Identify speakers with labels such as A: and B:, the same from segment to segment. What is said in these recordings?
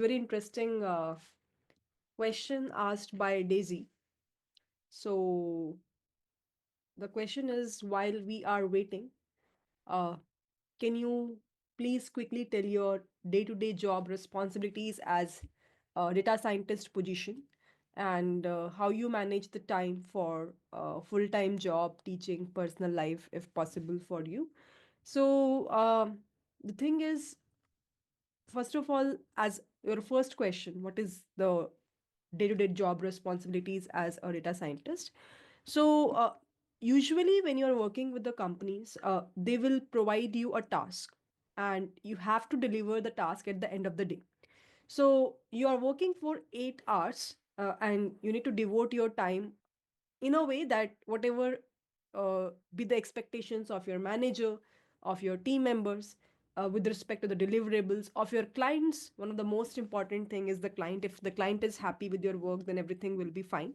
A: Very interesting question asked by Daisy. So the question is, while we are waiting, uh, can you please quickly tell your day-to-day job responsibilities as a data scientist position and how you manage the time for full-time job, teaching, personal life, if possible for you? So the thing is, first of all, as your first question, what is the day-to-day job responsibilities as a data scientist? So usually when you're working with the companies, they will provide you a task and you have to deliver the task at the end of the day. So you are working for 8 hours, and you need to devote your time in a way that whatever be the expectations of your manager, of your team members, with respect to the deliverables of your clients. One of the most important thing is the client. If the client is happy with your work, then everything will be fine.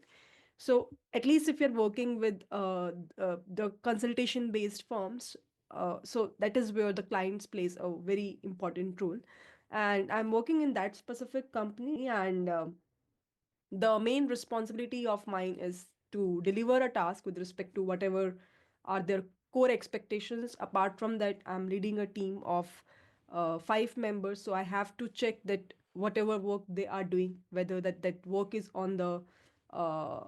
A: So at least if you're working with the consultation based firms, so that is where the clients plays a very important role. And I'm working in that specific company, and the main responsibility of mine is to deliver a task with respect to whatever are their core expectations. Apart from that, I'm leading a team of 5 members, so I have to check that whatever work they are doing, whether that work is on the uh,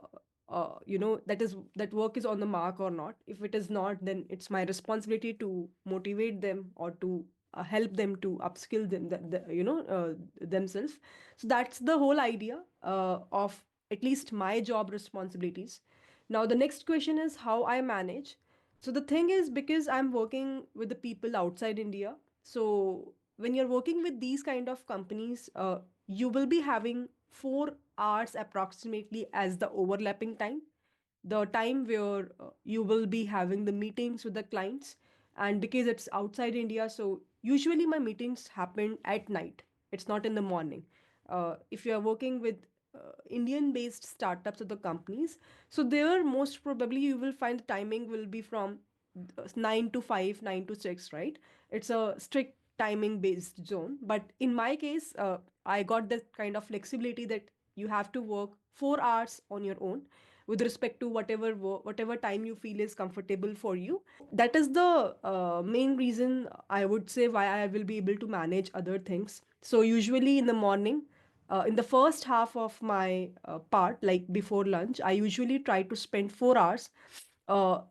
A: that work is on the mark or not. If it is not, then it's my responsibility to motivate them or to help them to upskill themselves. So that's the whole idea of at least my job responsibilities. Now, the next question is how I manage. So, the thing is, because I'm working with the people outside India, so when you're working with these kind of companies, you will be having 4 hours approximately as the overlapping time, the time where you will be having the meetings with the clients. And because it's outside India, so usually my meetings happen at night, it's not in the morning. If you are working with Indian based startups or the companies, so there most probably you will find the timing will be from 9 to 5, 9 to 6, right? It's a strict timing based zone. But in my case, I got that kind of flexibility that you have to work 4 hours on your own with respect to whatever time you feel is comfortable for you. That is the main reason, I would say, why I will be able to manage other things. So usually in the morning, in the first half of my part, like before lunch, I usually try to spend 4 hours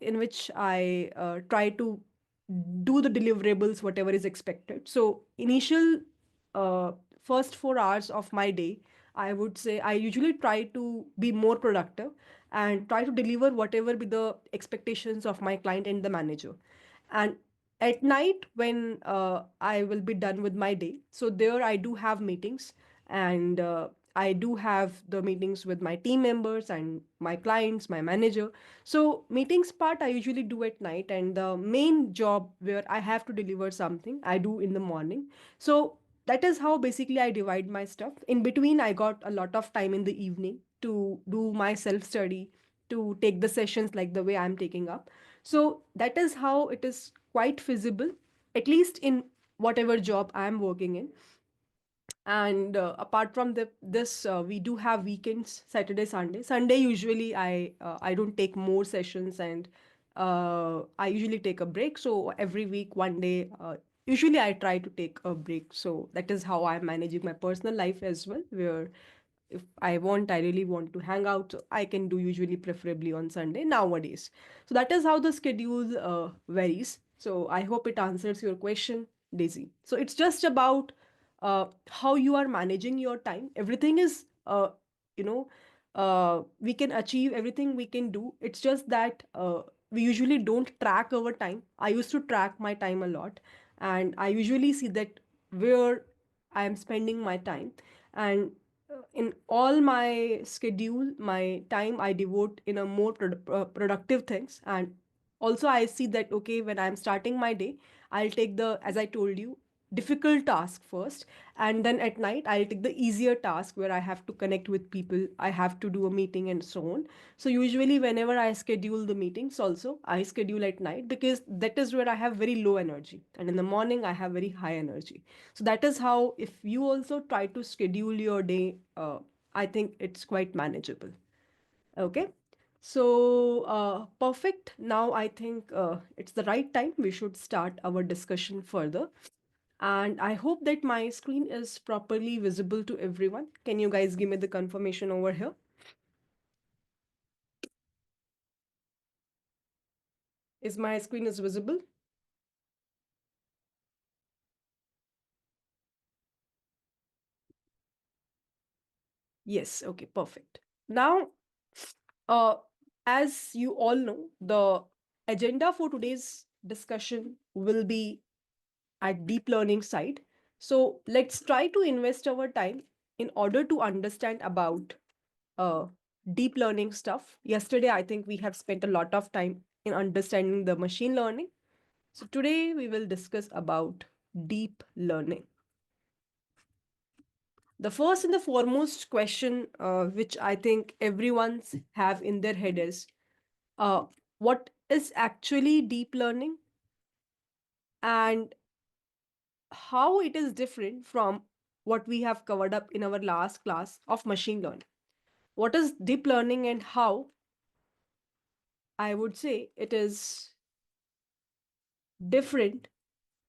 A: in which I try to do the deliverables whatever is expected. So initial uh, first 4 hours of my day, I would say I usually try to be more productive and try to deliver whatever be the expectations of my client and the manager. And at night, when I will be done with my day, so there I do have meetings, and I do have the meetings with my team members and my clients, my manager. So meetings part I usually do at night, and the main job where I have to deliver something I do in the morning. So that is how basically I divide my stuff. In between, I got a lot of time in the evening to do my self study, to take the sessions like the way I'm taking up. So that is how it is quite feasible, at least in whatever job I'm working in. And apart from this, we do have weekends, Saturday, Sunday. Sunday usually I don't take more sessions, and I usually take a break. So every week, one day, usually I try to take a break. So that is how I'm managing my personal life as well, where if I really want to hang out, I can do usually preferably on Sunday nowadays. So that is how the schedule varies. So I hope it answers your question, Daisy. So it's just about how you are managing your time. Everything is, you know, we can achieve everything we can do. It's just that we usually don't track our time. I used to track my time a lot, and I usually see that where I am spending my time. And in all my schedule, my time I devote in a more productive things. And also I see that, okay, when I'm starting my day, I'll take the, as I told you, difficult task first, and then at night I'll take the easier task where I have to connect with people, I have to do a meeting and so on. So usually whenever I schedule the meetings also, I schedule at night because that is where I have very low energy, and in the morning I have very high energy. So that is how, if you also try to schedule your day, I think it's quite manageable. Okay. So, perfect. Now I think it's the right time. We should start our discussion further. And I hope that my screen is properly visible to everyone. Can you guys give me the confirmation over here? Is my screen is visible? Yes. Okay, perfect. Now, uh, as you all know, the agenda for today's discussion will be at deep learning side. So let's try to invest our time in order to understand about uh, deep learning stuff. Yesterday, I think we have spent a lot of time in understanding the machine learning. So today we will discuss about deep learning. The first and the foremost question, which I think everyone's have in their head is, uh, what is actually deep learning and how it is different from what we have covered up in our last class of machine learning. What is deep learning and how I would say it is different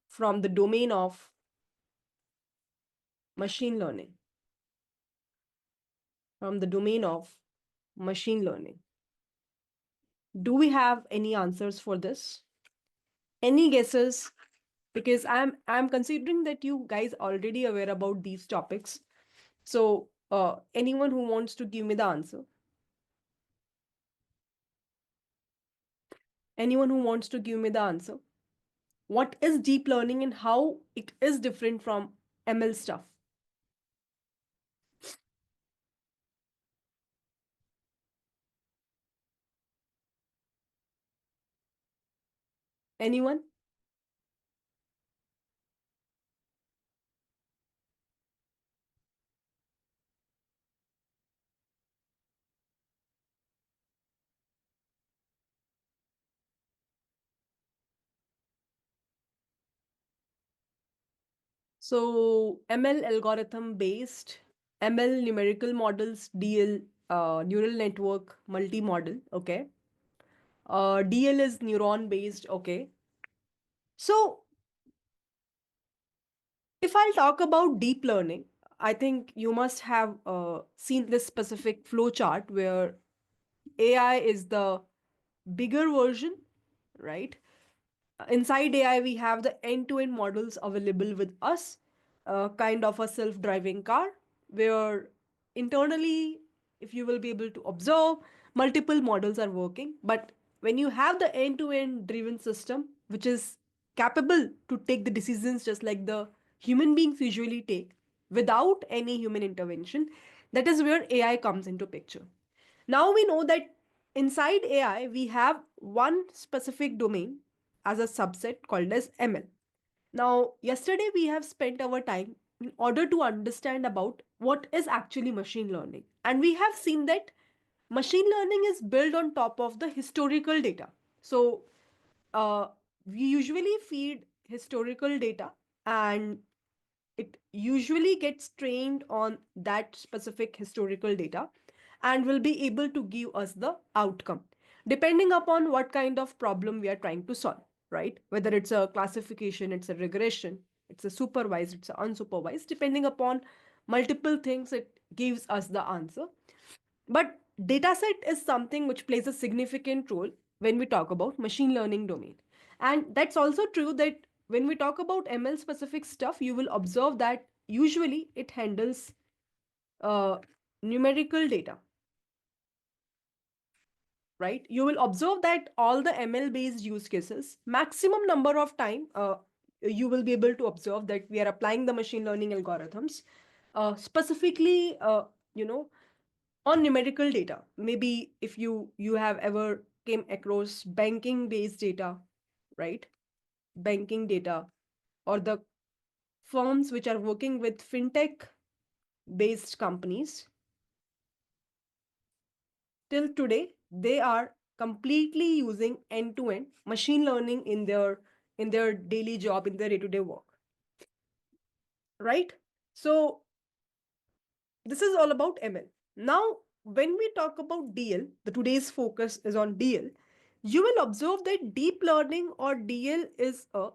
A: from the domain of machine learning, from the domain of machine learning. Do we have any answers for this? Any guesses? Because I'm considering that you guys already aware about these topics. So anyone who wants to give me the answer, anyone who wants to give me the answer, what is deep learning and how it is different from ML stuff? Anyone? So ML algorithm based, ML numerical models, DL, neural network multi-model. Okay. DL is neuron based. Okay. So if I'll talk about deep learning, I think you must have seen this specific flow chart where AI is the bigger version, right? Inside AI, we have the end-to-end models available with us, kind of a self-driving car, where internally, if you will be able to observe, multiple models are working. But when you have the end-to-end driven system, which is capable to take the decisions just like the human beings usually take without any human intervention, that is where AI comes into picture. Now we know that inside AI, we have one specific domain as a subset called as ML. Now, yesterday we have spent our time in order to understand about what is actually machine learning. And we have seen that machine learning is built on top of the historical data. So, uh, we usually feed historical data, and it usually gets trained on that specific historical data and will be able to give us the outcome depending upon what kind of problem we are trying to solve, right? Whether it's a classification, it's a regression, it's a supervised, it's a unsupervised, depending upon multiple things, it gives us the answer. But dataset is something which plays a significant role when we talk about machine learning domain. And that's also true that when we talk about ML specific stuff, you will observe that usually it handles uh, numerical data, right? You will observe that all the ML based use cases, maximum number of time, you will be able to observe that we are applying the machine learning algorithms specifically, you know, on numerical data. Maybe if you have ever came across banking based data, right? Banking data or the firms which are working with fintech based companies, till today they are completely using end to end machine learning in their daily job, in their day to day work, right? So this is all about ML. Now, when we talk about DL, the today's focus is on DL. You will observe that deep learning or DL is a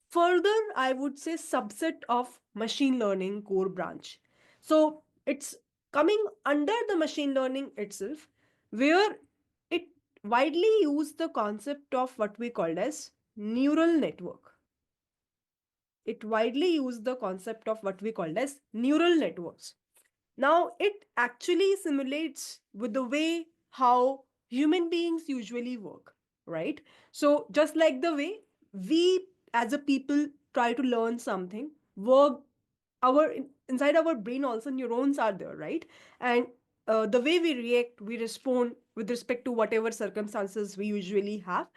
A: further, I would say, subset of machine learning core branch. So it's coming under the machine learning itself, where it widely use the concept of what we called as neural network. It widely use the concept of what we called as neural networks. Now, it actually simulates with the way how human beings usually work, right? So, just like the way we as a people try to learn something, work inside our brain also neurons are there, right? And the way we react, we respond with respect to whatever circumstances we usually have,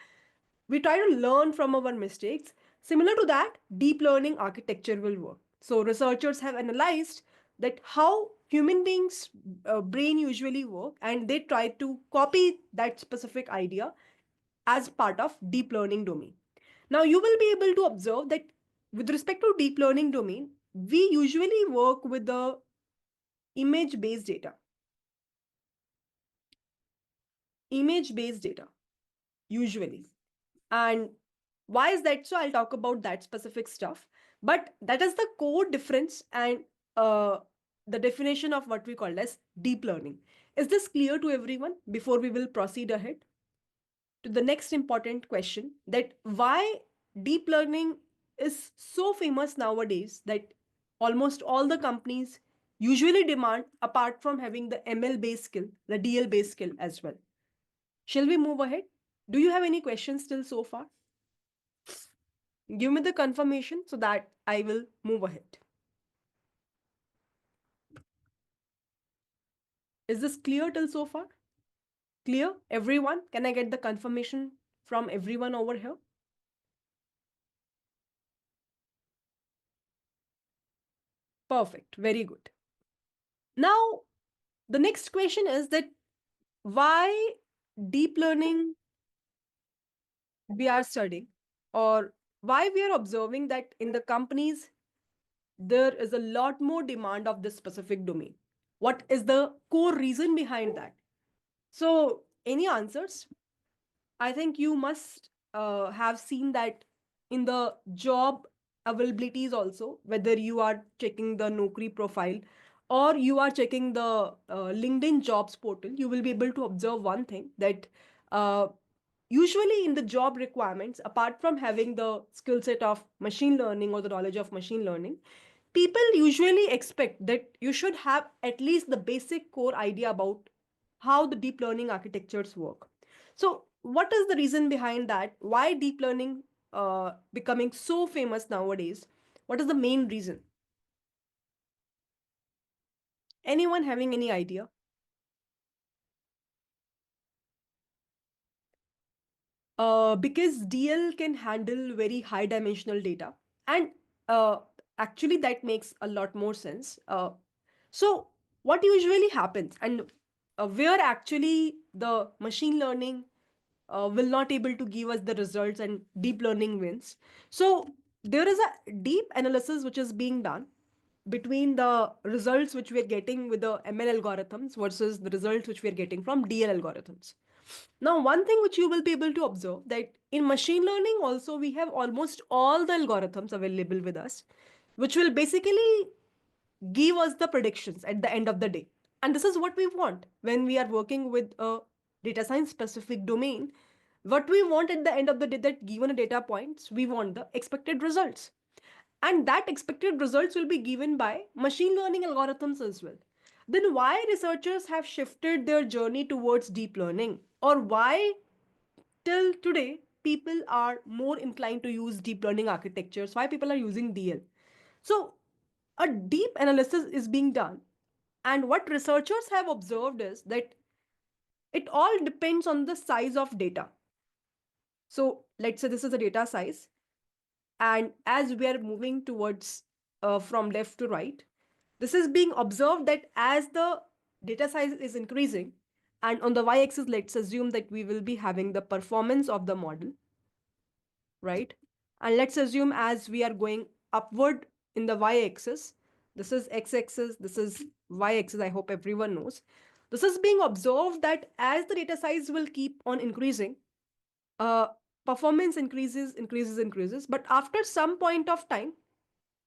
A: we try to learn from our mistakes. Similar to that, deep learning architecture will work. So researchers have analyzed that how human beings brain usually work, and they try to copy that specific idea as part of deep learning domain. Now you will be able to observe that with respect to deep learning domain, we usually work with the image based data. Image based data usually. And why is that so? I'll talk about that specific stuff. But that is the core difference and uh, the definition of what we call as deep learning. Is this clear to everyone before we will proceed ahead to the next important question, that why deep learning is so famous nowadays that almost all the companies usually demand, apart from having the ML based skill, the DL based skill as well. Shall we move ahead? Do you have any questions still so far? Give me the confirmation so that I will move ahead. Is this clear till so far? Clear? Everyone? Can I get the confirmation from everyone over here? Perfect. Very good. Now, the next question is that why deep learning we are studying, or why we are observing that in the companies there is a lot more demand of this specific domain. What is the core reason behind that? So, any answers? I think you must have seen that in the job availabilities also, whether you are checking the Naukri profile or you are checking the LinkedIn jobs portal, you will be able to observe one thing that uh, usually in the job requirements, apart from having the skill set of machine learning or the knowledge of machine learning, people usually expect that you should have at least the basic core idea about how the deep learning architectures work. So, what is the reason behind that? Why deep learning becoming so famous nowadays? What is the main reason? Anyone having any idea? Because DL can handle very high dimensional data, and uh, actually that makes a lot more sense. So, what usually happens, and where actually the machine learning will not able to give us the results and deep learning wins. So there is a deep analysis which is being done between the results which we are getting with the ML algorithms versus the results which we are getting from DL algorithms. Now, one thing which you will be able to observe that in machine learning also we have almost all the algorithms available with us, which will basically give us the predictions at the end of the day. And this is what we want when we are working with a data science specific domain. What we want at the end of the day, that given a data points, we want the expected results. And that expected results will be given by machine learning algorithms as well. Then why researchers have shifted their journey towards deep learning, or why till today people are more inclined to use deep learning architectures, why people are using DL? So a deep analysis is being done, and what researchers have observed is that it all depends on the size of data. So let's say this is a data size, and as we are moving towards from left to right. This is being observed that as the data size is increasing, and on the y axis, let's assume that we will be having the performance of the model, right? And let's assume as we are going upward in the y axis, this is x axis, this is y axis, I hope everyone knows. This is being observed that as the data size will keep on increasing, uh, performance increases, but after some point of time,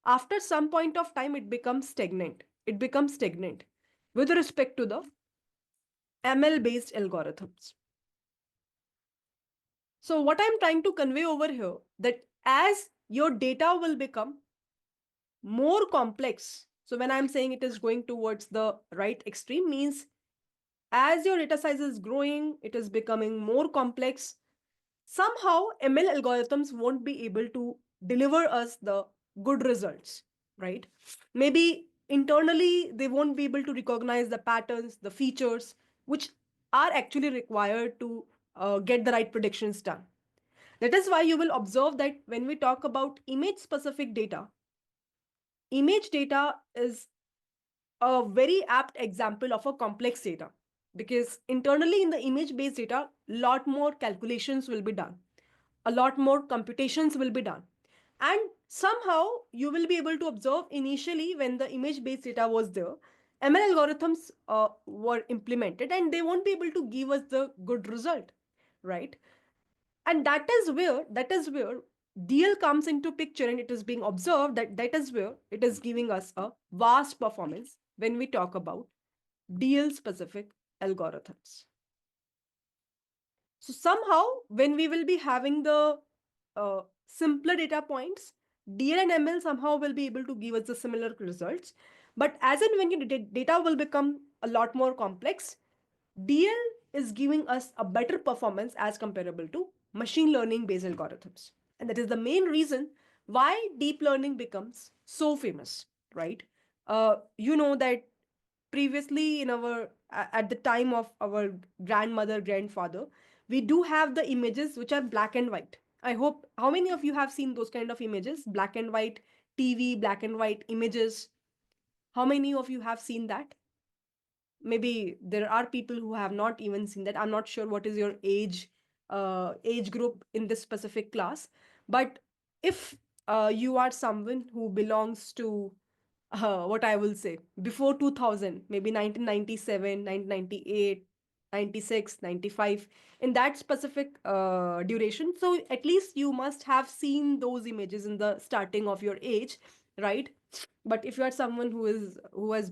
A: it becomes stagnant. It becomes stagnant with respect to the ML based algorithms. So what I'm trying to convey over here, that as your data will become more complex, so when I'm saying it is going towards the right extreme, means as your data size is growing, it is becoming more complex. Somehow ML algorithms won't be able to deliver us the good results, right? Maybe internally they won't be able to recognize the patterns, the features, which are actually required to get the right predictions done. That is why you will observe that when we talk about image specific data, image data is a very apt example of a complex data, because internally in the image based data, lot more calculations will be done, a lot more computations will be done, and somehow you will be able to observe initially when the image based data was there, ML algorithms were implemented and they won't be able to give us the good result, right? And that is where DL comes into picture, and it is being observed that that is where it is giving us a vast performance when we talk about DL specific algorithms. So somehow, when we will be having the simpler data points, DL and ML somehow will be able to give us the similar results. But as and when your data will become a lot more complex, DL is giving us a better performance as comparable to machine learning based algorithms. And that is the main reason why deep learning becomes so famous, right? You know that previously in our at the time of our grandmother, grandfather, we do have the images which are black and white. I hope, how many of you have seen those kind of images, black and white TV, black and white images? How many of you have seen that? Maybe there are people who have not even seen that. I'm not sure what is your age group in this specific class, but if you are someone who belongs to what I will say before 2000, maybe 1997, 1998, 96, 95, in that specific duration. So at least you must have seen those images in the starting of your age, right? But if you are someone who has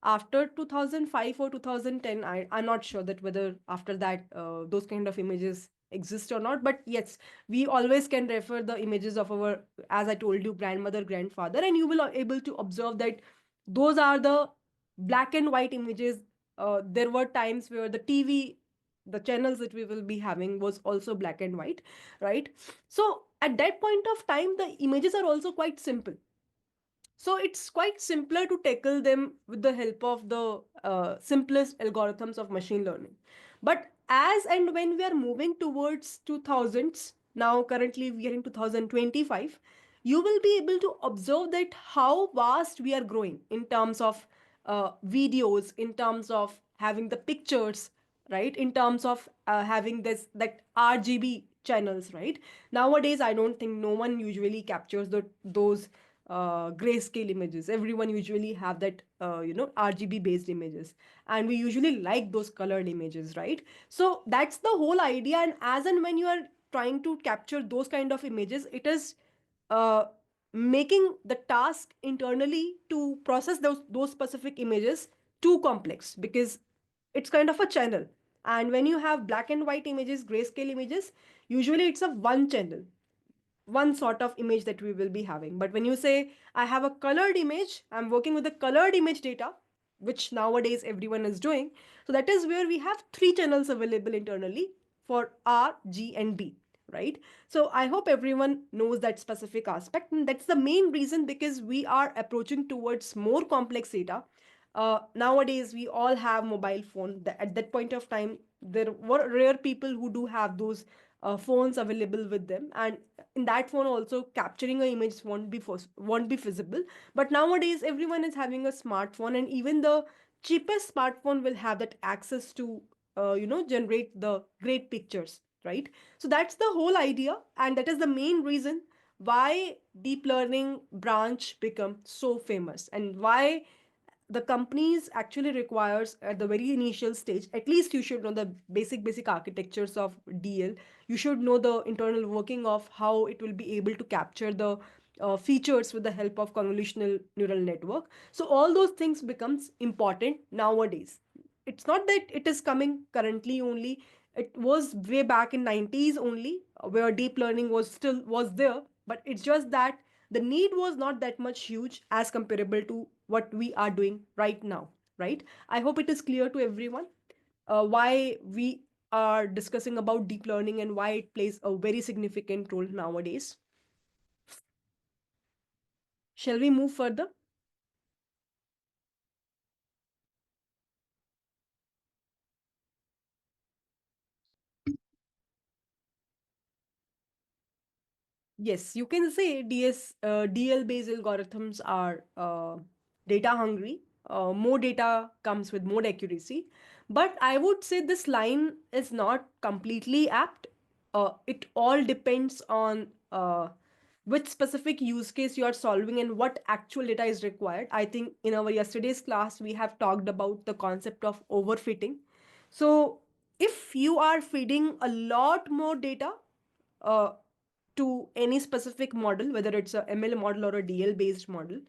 A: after 2005 or 2010, I'm not sure that whether after that those kind of images exist or not, but yes, we always can refer the images of our, as I told you, grandmother, grandfather, and you will able to observe that those are the black and white images. There were times where the TV, the channels that we will be having was also black and white, right? So at that point of time, the images are also quite simple, so it's quite simpler to tackle them with the help of the simplest algorithms of machine learning. But as and when we are moving towards 2000s, now currently we are in 2025, you will be able to observe that how vast we are growing in terms of videos, in terms of having the pictures, right? In terms of having this that RGB channels, right? Nowadays, I don't think no one usually captures those grayscale images. Everyone usually have that RGB based images, and we usually like those colored images, right? So that's the whole idea. And as and when you are trying to capture those kind of images, it is uh, making the task internally to process those specific images too complex, because it's kind of a channel. And when you have black and white images, grayscale images, usually it's a one channel, one sort of image that we will be having. But when you say, I have a colored image, I'm working with the colored image data, which nowadays everyone is doing. So that is where we have three channels available internally for R, G, and B, right? So I hope everyone knows that specific aspect. And that's the main reason, because we are approaching towards more complex data. Nowadays, we all have mobile phone. At that point of time, there were rare people who do have those phones available with them, and in that phone also capturing a image won't be feasible. But nowadays everyone is having a smartphone, and even the cheapest smartphone will have that access to generate the great pictures, right? So that's the whole idea, and that is the main reason why deep learning branch become so famous, and why the companies actually requires at the very initial stage, at least you should know the basic architectures of DL. You should know the internal working of how it will be able to capture the features with the help of convolutional neural network. So all those things becomes important nowadays. It's not that it is coming currently only. It was way back in 90s only, where deep learning was there, but it's just that the need was not that much huge as comparable to what we are doing right now, right? I hope it is clear to everyone why we are discussing about deep learning and why it plays a very significant role nowadays. Shall we move further? Yes, you can say DL based algorithms are data hungry. More data comes with more accuracy. But I would say this line is not completely apt. It all depends on which specific use case you are solving and what actual data is required. I think in our yesterday's class, we have talked about the concept of overfitting. So if you are feeding a lot more data, uh, to any specific model, whether it's a ML model or a DL based model,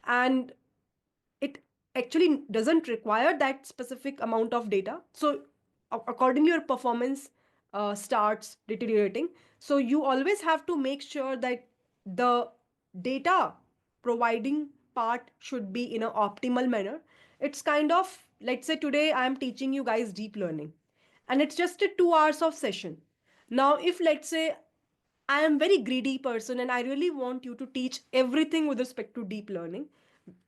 A: and it actually doesn't require that specific amount of data. So, accordingly, your performance starts deteriorating. So, you always have to make sure that the data providing part should be in an optimal manner. It's kind of, let's say today I am teaching you guys deep learning, and it's just a 2 hours of session. Now, if let's say I am very greedy person and I really want you to teach everything with respect to deep learning.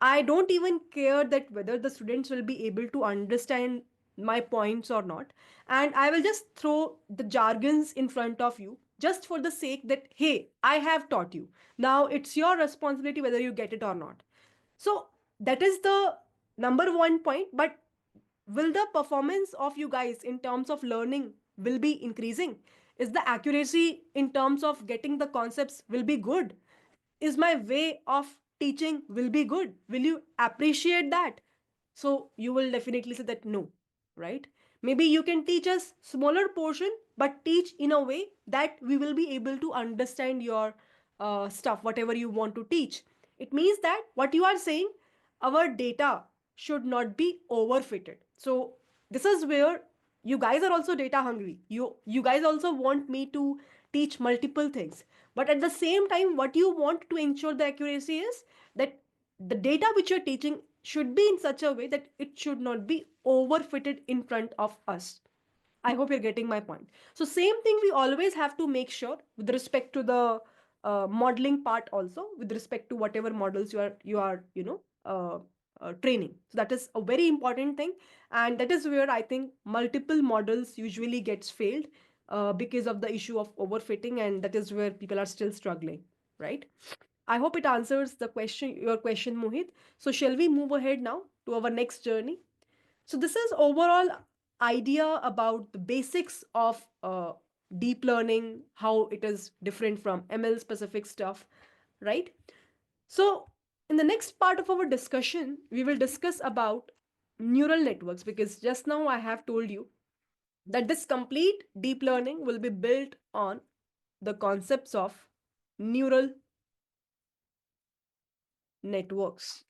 A: I don't even care that whether the students will be able to understand my points or not. And I will just throw the jargons in front of you just for the sake that, hey, I have taught you. Now it's your responsibility whether you get it or not. So that is the number one point. But will the performance of you guys in terms of learning will be increasing? Is the accuracy in terms of getting the concepts will be good? Is my way of teaching will be good? Will you appreciate that? So you will definitely say that no, right? Maybe you can teach us smaller portion, but teach in a way that we will be able to understand your stuff, whatever you want to teach. It means that what you are saying, our data should not be overfitted. So this is where you guys are also data hungry. You guys also want me to teach multiple things, but at the same time what you want to ensure the accuracy is that the data which you're teaching should be in such a way that it should not be overfitted in front of us. I hope you're getting my point. So same thing we always have to make sure with respect to the modeling part also, with respect to whatever models you are training. So that is a very important thing, and that is where I think multiple models usually gets failed because of the issue of overfitting, and that is where people are still struggling, right? I hope it answers your question, Mohit. So shall we move ahead now to our next journey? So this is overall idea about the basics of deep learning, how it is different from ML specific stuff, right? So in the next part of our discussion, we will discuss about neural networks, because just now I have told you that this complete deep learning will be built on the concepts of neural networks.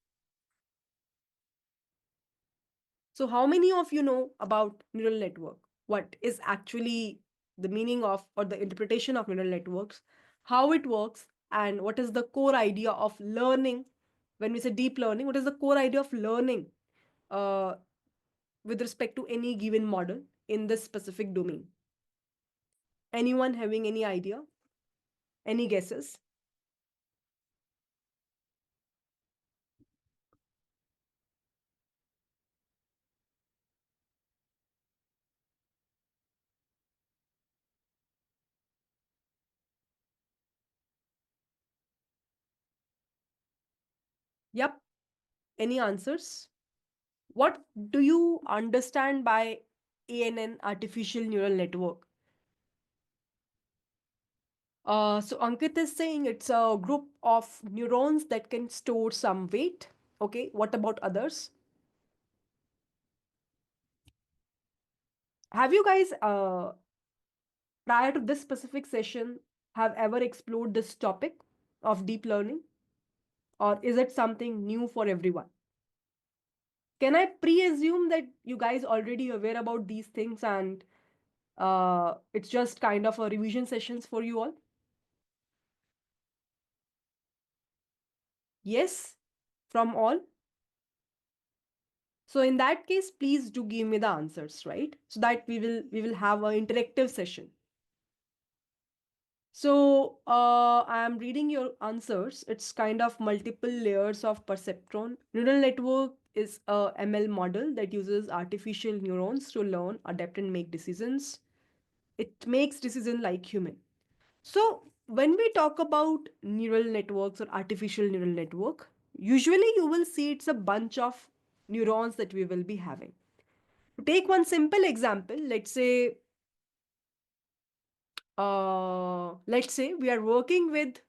A: So, how many of you know about neural network? What is actually the meaning of or the interpretation of neural networks? How it works, and what is the core idea of learning? When we say deep learning, what is the core idea of learning uh, with respect to any given model in this specific domain? Anyone having any idea? Any guesses? Yep. Any answers? What do you understand by ANN, artificial neural network? So Ankit is saying it's a group of neurons that can store some weight. Okay, what about others? Have you guys, prior to this specific session, have ever explored this topic of deep learning? Or is it something new for everyone? Can I pre-assume that you guys already aware about these things and it's just kind of a revision sessions for you all? Yes, from all. So in that case, please do give me the answers, right? So that we will have an interactive session. So I am reading your answers. It's kind of multiple layers of perceptron. Neural network is a ML model that uses artificial neurons to learn, adapt, and make decisions. It makes decision like human. So when we talk about neural networks or artificial neural network, usually you will see it's a bunch of neurons that we will be having. Take one simple example. Let's say we are working with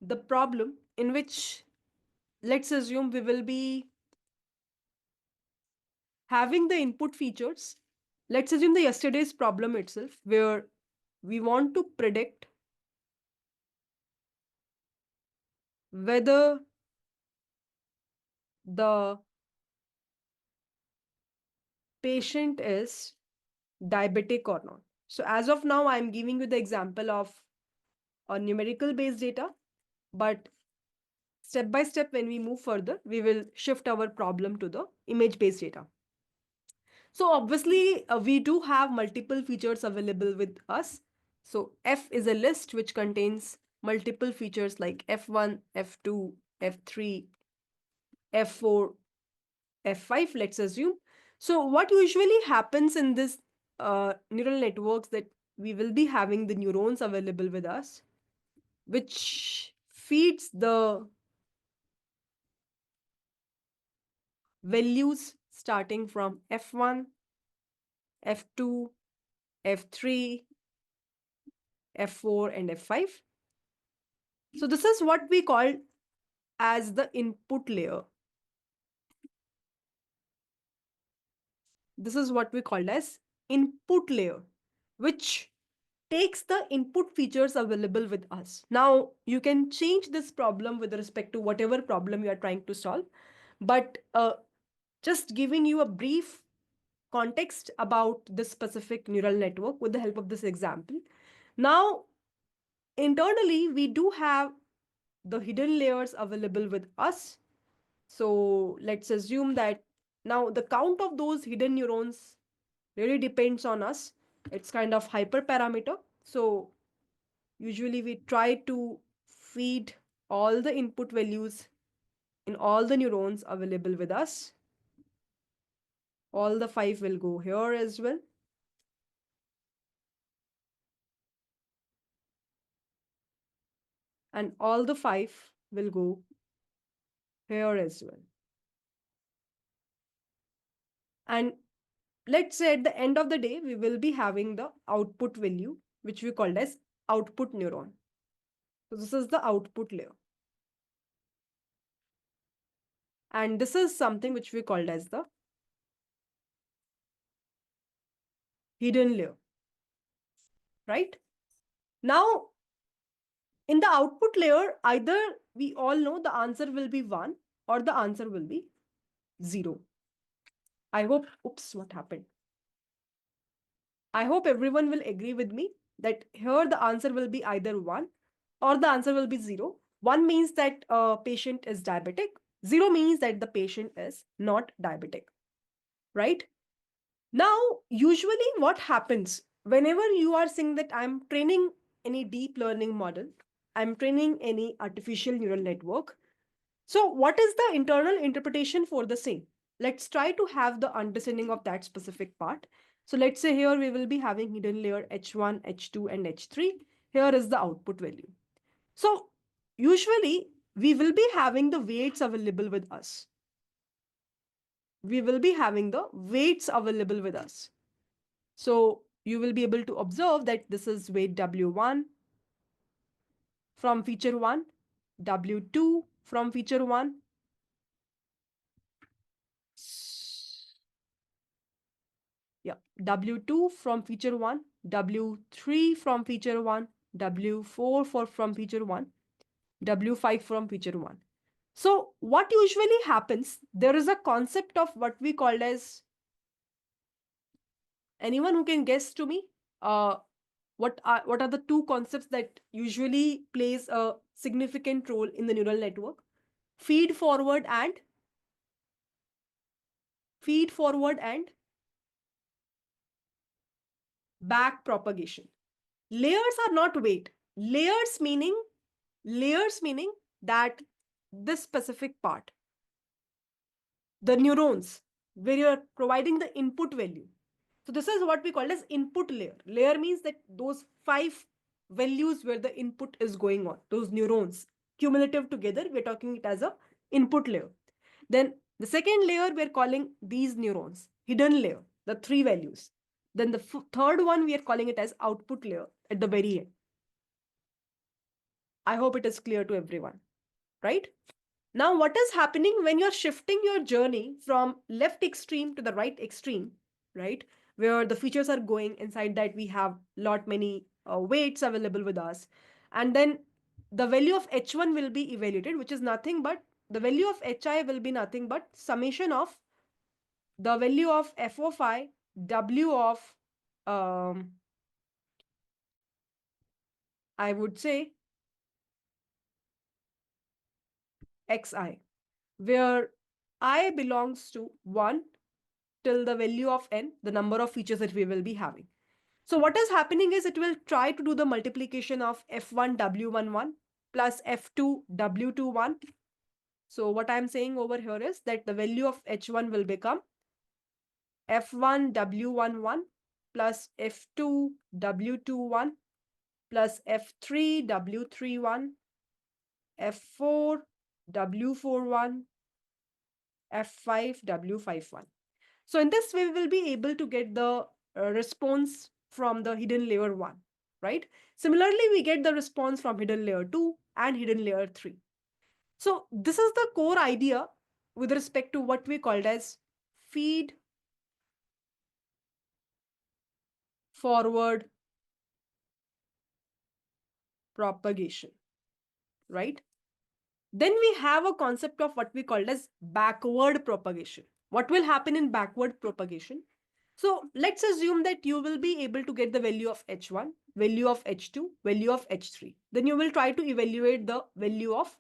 A: the problem in which, let's assume, we will be having the input features. Let's assume the yesterday's problem itself, where we want to predict whether the patient is diabetic or not. So as of now, I'm giving you the example of a numerical based data, but step by step, when we move further, we will shift our problem to the image based data. So obviously, we do have multiple features available with us. So F is a list which contains multiple features like F1, F2, F3, F4, F5, let's assume. So what usually happens in this neural networks, that we will be having the neurons available with us, which feeds the values starting from F1, F2, F3, F4, and F5. So this is what we call as the input layer. This is what we call as input layer, which takes the input features available with us. Now, you can change this problem with respect to whatever problem you are trying to solve, but just giving you a brief context about this specific neural network with the help of this example. Now, internally, we do have the hidden layers available with us. So let's assume that now the count of those hidden neurons really depends on us. It's kind of hyperparameter. So usually we try to feed all the input values in all the neurons available with us. All the five will go here as well. And all the five will go here as well. And let's say at the end of the day, we will be having the output value, which we called as output neuron. So this is the output layer. And this is something which we called as the hidden layer, right? Now, in the output layer, either we all know the answer will be 1 or the answer will be 0. I hope, oops, what happened? I hope everyone will agree with me that here the answer will be either 1 or the answer will be 0. 1 means that a patient is diabetic, 0 means that the patient is not diabetic, right? Now, usually what happens whenever you are saying that I'm training any deep learning model, I'm training any artificial neural network. So, what is the internal interpretation for the same? Let's try to have the understanding of that specific part. So, let's say here we will be having hidden layer H1, H2, and H3. Here is the output value. So, usually we will be having the weights available with us. We will be having the weights available with us. So you will be able to observe that this is weight W1 from feature 1, W2 from feature 1, yeah, W2 from feature 1, W3 from feature 1, W4 from feature 1, W5 from feature 1. So what usually happens, there is a concept of what we call as, anyone who can guess to me, uh, what are the two concepts that usually plays a significant role in the neural network? Feed forward and feed forward and back propagation. Layers are not weight. Layers meaning that this specific part, the neurons, where you're providing the input value. So this is what we call as input layer. Layer means that those five values where the input is going on, those neurons, cumulative together, we're talking it as a input layer. Then the second layer, we're calling these neurons, hidden layer, the three values. Then the third one, we are calling it as output layer at the very end. I hope it is clear to everyone, right? Now, what is happening when you're shifting your journey from left extreme to the right extreme, right? Where the features are going, inside that we have lot many weights available with us. And then the value of H1 will be evaluated, which is nothing but the value of HI will be nothing but summation of the value of F of I, W of, um, I would say, XI, where I belongs to 1 till the value of n, the number of features that we will be having. So what is happening is it will try to do the multiplication of f1 w11 plus f2 w21. So what I'm saying over here is that the value of h1 will become f1 w11 plus f2 w21 plus f3 w31, f4 w41, f5 w51. So in this way, we will be able to get the response from the hidden layer 1, right? Similarly, we get the response from hidden layer 2 and hidden layer 3. So this is the core idea with respect to what we called as feed forward propagation, right? Then we have a concept of what we called as backward propagation. What will happen in backward propagation? So let's assume that you will be able to get the value of H1, value of H2, value of H3. Then you will try to evaluate the value of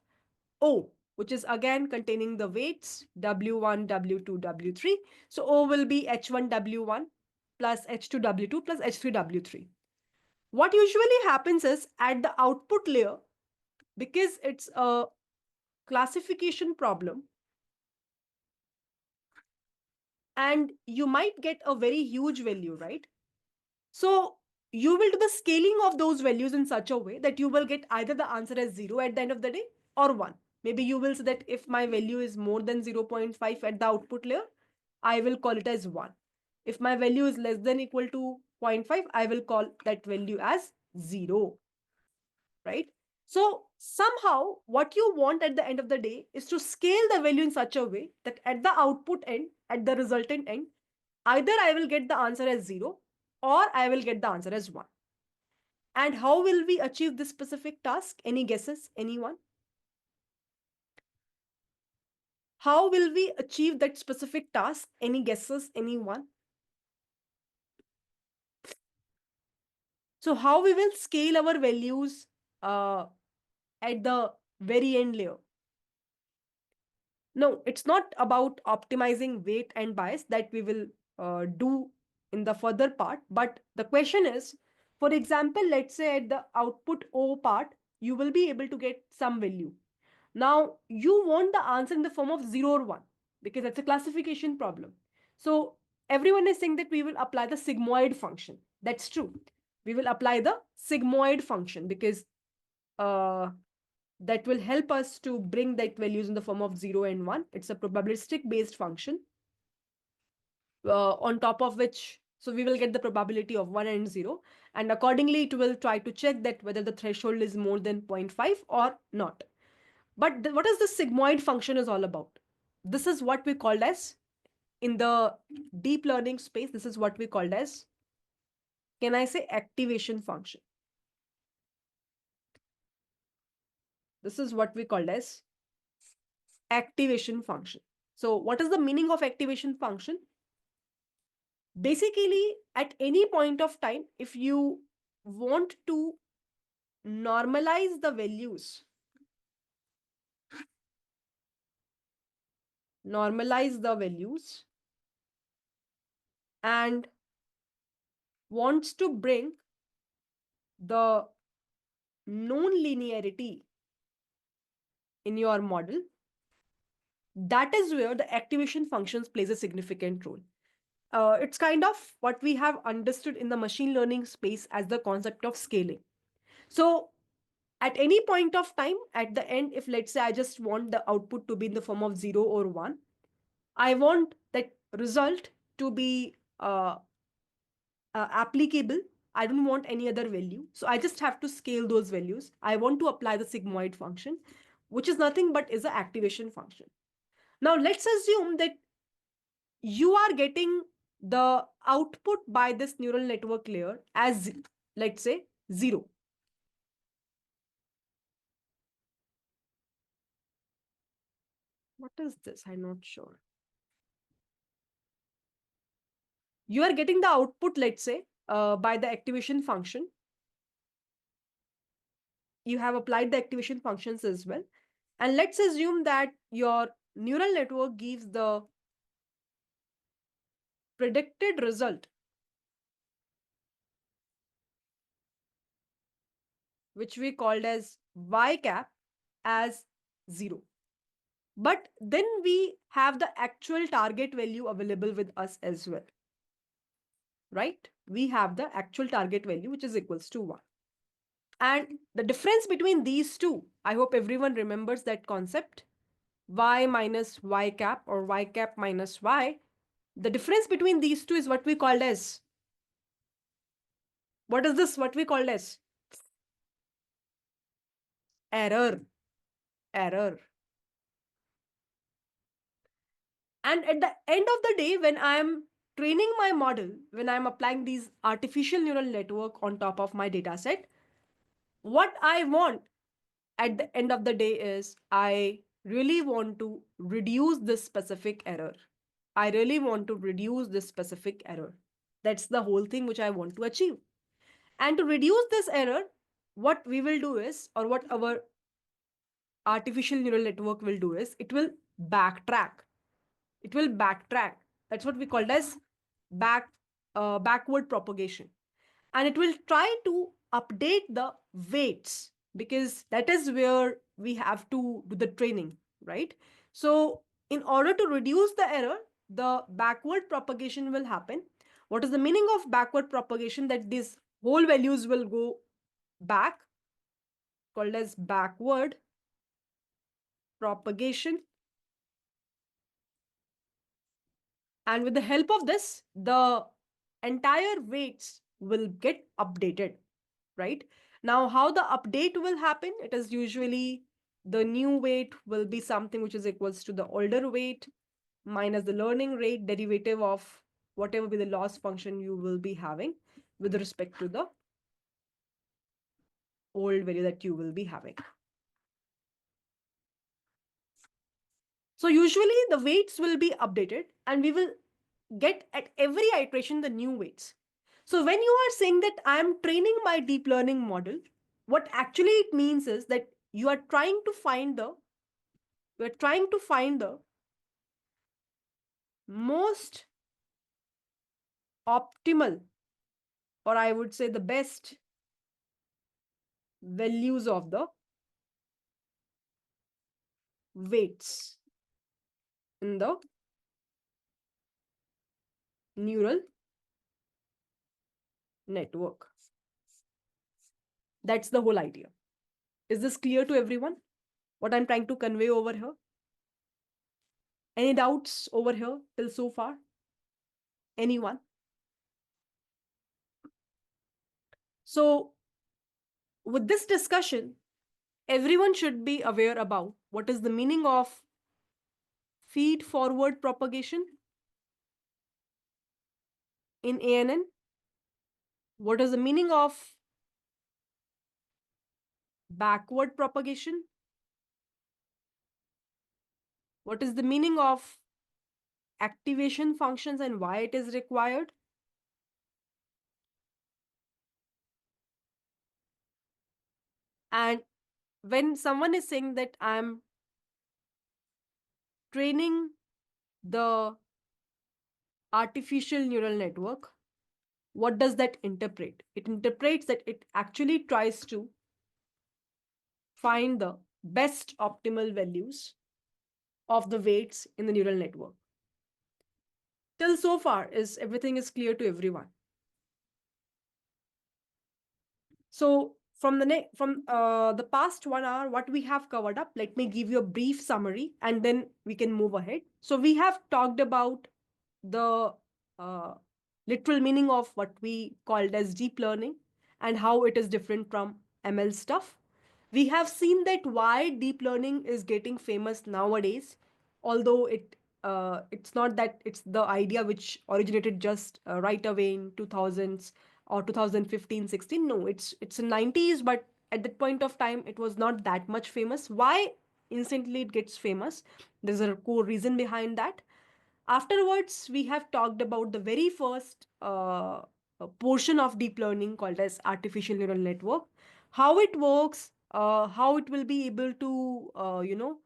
A: O, which is again containing the weights W1, W2, W3. So O will be H1, W1 plus H2, W2 plus H3, W3. What usually happens is at the output layer, because it's a classification problem, and you might get a very huge value, right? So you will do the scaling of those values in such a way that you will get either the answer as 0 at the end of the day or 1. Maybe you will say that if my value is more than 0.5 at the output layer, I will call it as 1. If my value is less than equal to zero point 0.5, I will call that value as 0, right? So somehow what you want at the end of the day is to scale the value in such a way that at the output end, at the resultant end, either I will get the answer as 0 or I will get the answer as 1. And how will we achieve this specific task? Any guesses? Anyone? How will we achieve that specific task? Any guesses? Anyone? So how we will scale our values uh, at the very end layer? No, it's not about optimizing weight and bias that we will do in the further part. But the question is, for example, let's say at the output O part, you will be able to get some value. Now, you want the answer in the form of 0 or 1 because that's a classification problem. So, everyone is saying that we will apply the sigmoid function. That's true. We will apply the sigmoid function because uh, that will help us to bring that values in the form of 0 and 1. It's a probabilistic based function, on top of which, so we will get the probability of 1 and 0, and accordingly it will try to check that whether the threshold is more than 0.5 or not. But what is the sigmoid function is all about? This is what we called as, in the deep learning space, this is what we called as, can I say, activation function. This is what we called as activation function. So what is the meaning of activation function? Basically, at any point of time, if you want to normalize the values, normalize the values, and wants to bring the known linearity in your model, that is where the activation functions plays a significant role. It's kind of what we have understood in the machine learning space as the concept of scaling. So at any point of time, at the end, if let's say I just want the output to be in the form of 0 or 1, I want that result to be applicable. I don't want any other value. So I just have to scale those values. I want to apply the sigmoid function, which is nothing but is an activation function. Now let's assume that you are getting the output by this neural network layer as, let's say, 0. What is this? I'm not sure. You are getting the output, let's say, by the activation function. You have applied the activation functions as well. And let's assume that your neural network gives the predicted result, which we called as y cap, as 0. But then we have the actual target value available with us as well, right? We have the actual target value, which is equals to 1. And the difference between these two, I hope everyone remembers that concept, y minus y cap or y cap minus y. The difference between these two is what we called as, what is this? What we called as error. Error. And at the end of the day, when I'm training my model, when I'm applying these artificial neural network on top of my data set, what I want at the end of the day is I really want to reduce this specific error. I really want to reduce this specific error. That's the whole thing which I want to achieve. And to reduce this error, what we will do is, or what our artificial neural network will do is, it will backtrack. It will backtrack. That's what we called as backward propagation. And it will try to update the weights, because that is where we have to do the training, right? So in order to reduce the error, the backward propagation will happen. What is the meaning of backward propagation? That these whole values will go back, called as backward propagation. And with the help of this, the entire weights will get updated, right? Now, how the update will happen? It is usually the new weight will be something which is equals to the older weight minus the learning rate derivative of whatever be the loss function you will be having with respect to the old value that you will be having. So usually the weights will be updated and we will get at every iteration the new weights. So when you are saying that I am training my deep learning model, what actually it means is that you are trying to find the most optimal, or I would say the best values of the weights in the neural network. That's the whole idea. Is this clear to everyone? what I'm trying to convey over here? Any doubts over here till so far? Anyone? So, with this discussion, everyone should be aware about what is the meaning of feed forward propagation in ANN, what is the meaning of backward propagation, what is the meaning of activation functions and why it is required. And when someone is saying that I'm training the artificial neural network, what does that interpret? It interprets that it actually tries to find the best optimal values of the weights in the neural network. Till so far, is everything is clear to everyone? So from the past 1 hour, what we have covered up, let me give you a brief summary and then we can move ahead. So we have talked about the uh, literal meaning of what we called as deep learning and how it is different from ML stuff. We have seen that why deep learning is getting famous nowadays, although it's not that it's the idea which originated just right away in 2000s or 2015-16. No, it's in 90s, but at that point of time it was not that much famous. Why instantly it gets famous? There's a core reason behind that. Afterwards, we have talked about the very first portion of deep learning called as artificial neural network, how it works, how it will be able to,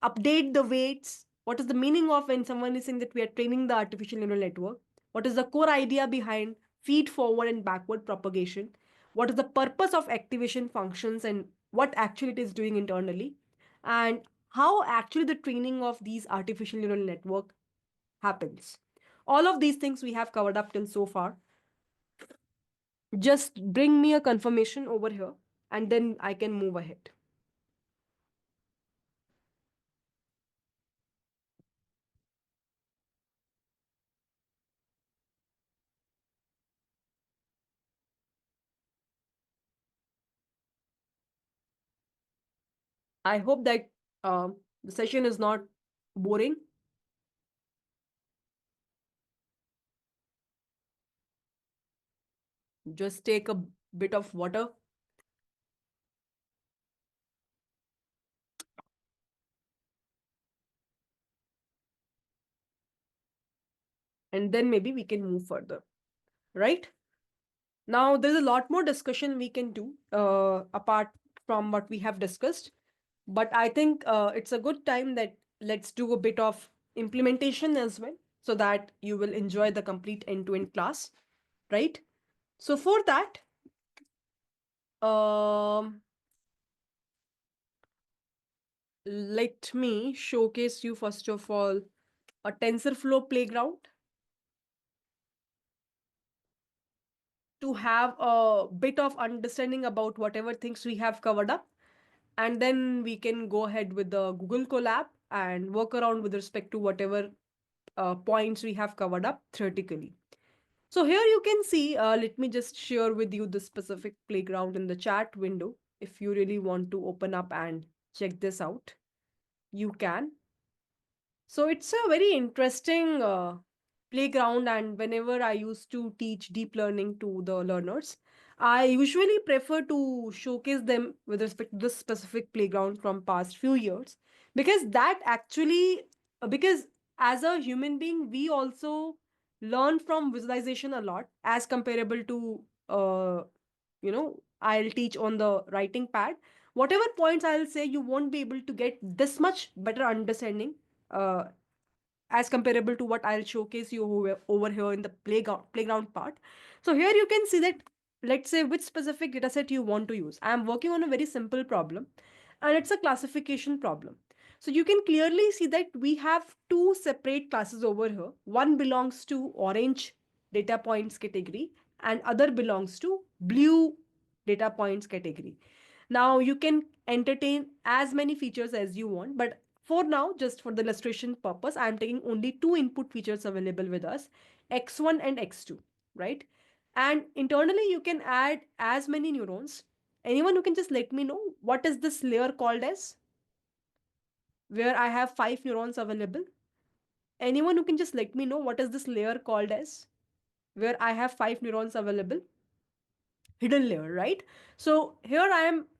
A: update the weights. What is the meaning of when someone is saying that we are training the artificial neural network? What is the core idea behind feed forward and backward propagation? What is the purpose of activation functions and what actually it is doing internally? And how actually the training of these artificial neural network happens. All of these things we have covered up till so far. Just bring me a confirmation over here and then I can move ahead. I hope that the session is not boring. Just take a bit of water and then maybe we can move further. Right? Now, there's a lot more discussion we can do apart from what we have discussed. But I think it's a good time that let's do a bit of implementation as well so that you will enjoy the complete end-to-end class. Right? So for that, um, let me showcase you first of all a TensorFlow playground to have a bit of understanding about whatever things we have covered up. And then we can go ahead with the Google Colab and work around with respect to whatever points we have covered up theoretically. So here you can see, let me just share with you the specific playground in the chat window. If you really want to open up and check this out, you can. So it's a very interesting playground, and whenever I used to teach deep learning to the learners, I usually prefer to showcase them with respect to this specific playground from past few years, because that actually, because as a human being, we also learn from visualization a lot as comparable to, I'll teach on the writing pad. Whatever points I'll say, you won't be able to get this much better understanding uh, as comparable to what I'll showcase you over here in the playground part. So here you can see that, let's say which specific dataset you want to use. I am working on a very simple problem and it's a classification problem. So you can clearly see that we have two separate classes over here. One belongs to orange data points category and other belongs to blue data points category. Now you can entertain as many features as you want, but for now, just for the illustration purpose, I'm taking only two input features available with us, x1 and x2, right? And internally, you can add as many neurons. Anyone who can just let me know what is this layer called as, where I have five neurons available? Anyone who can just let me know what is this layer called as, where I have five neurons available? Hidden layer, right? So here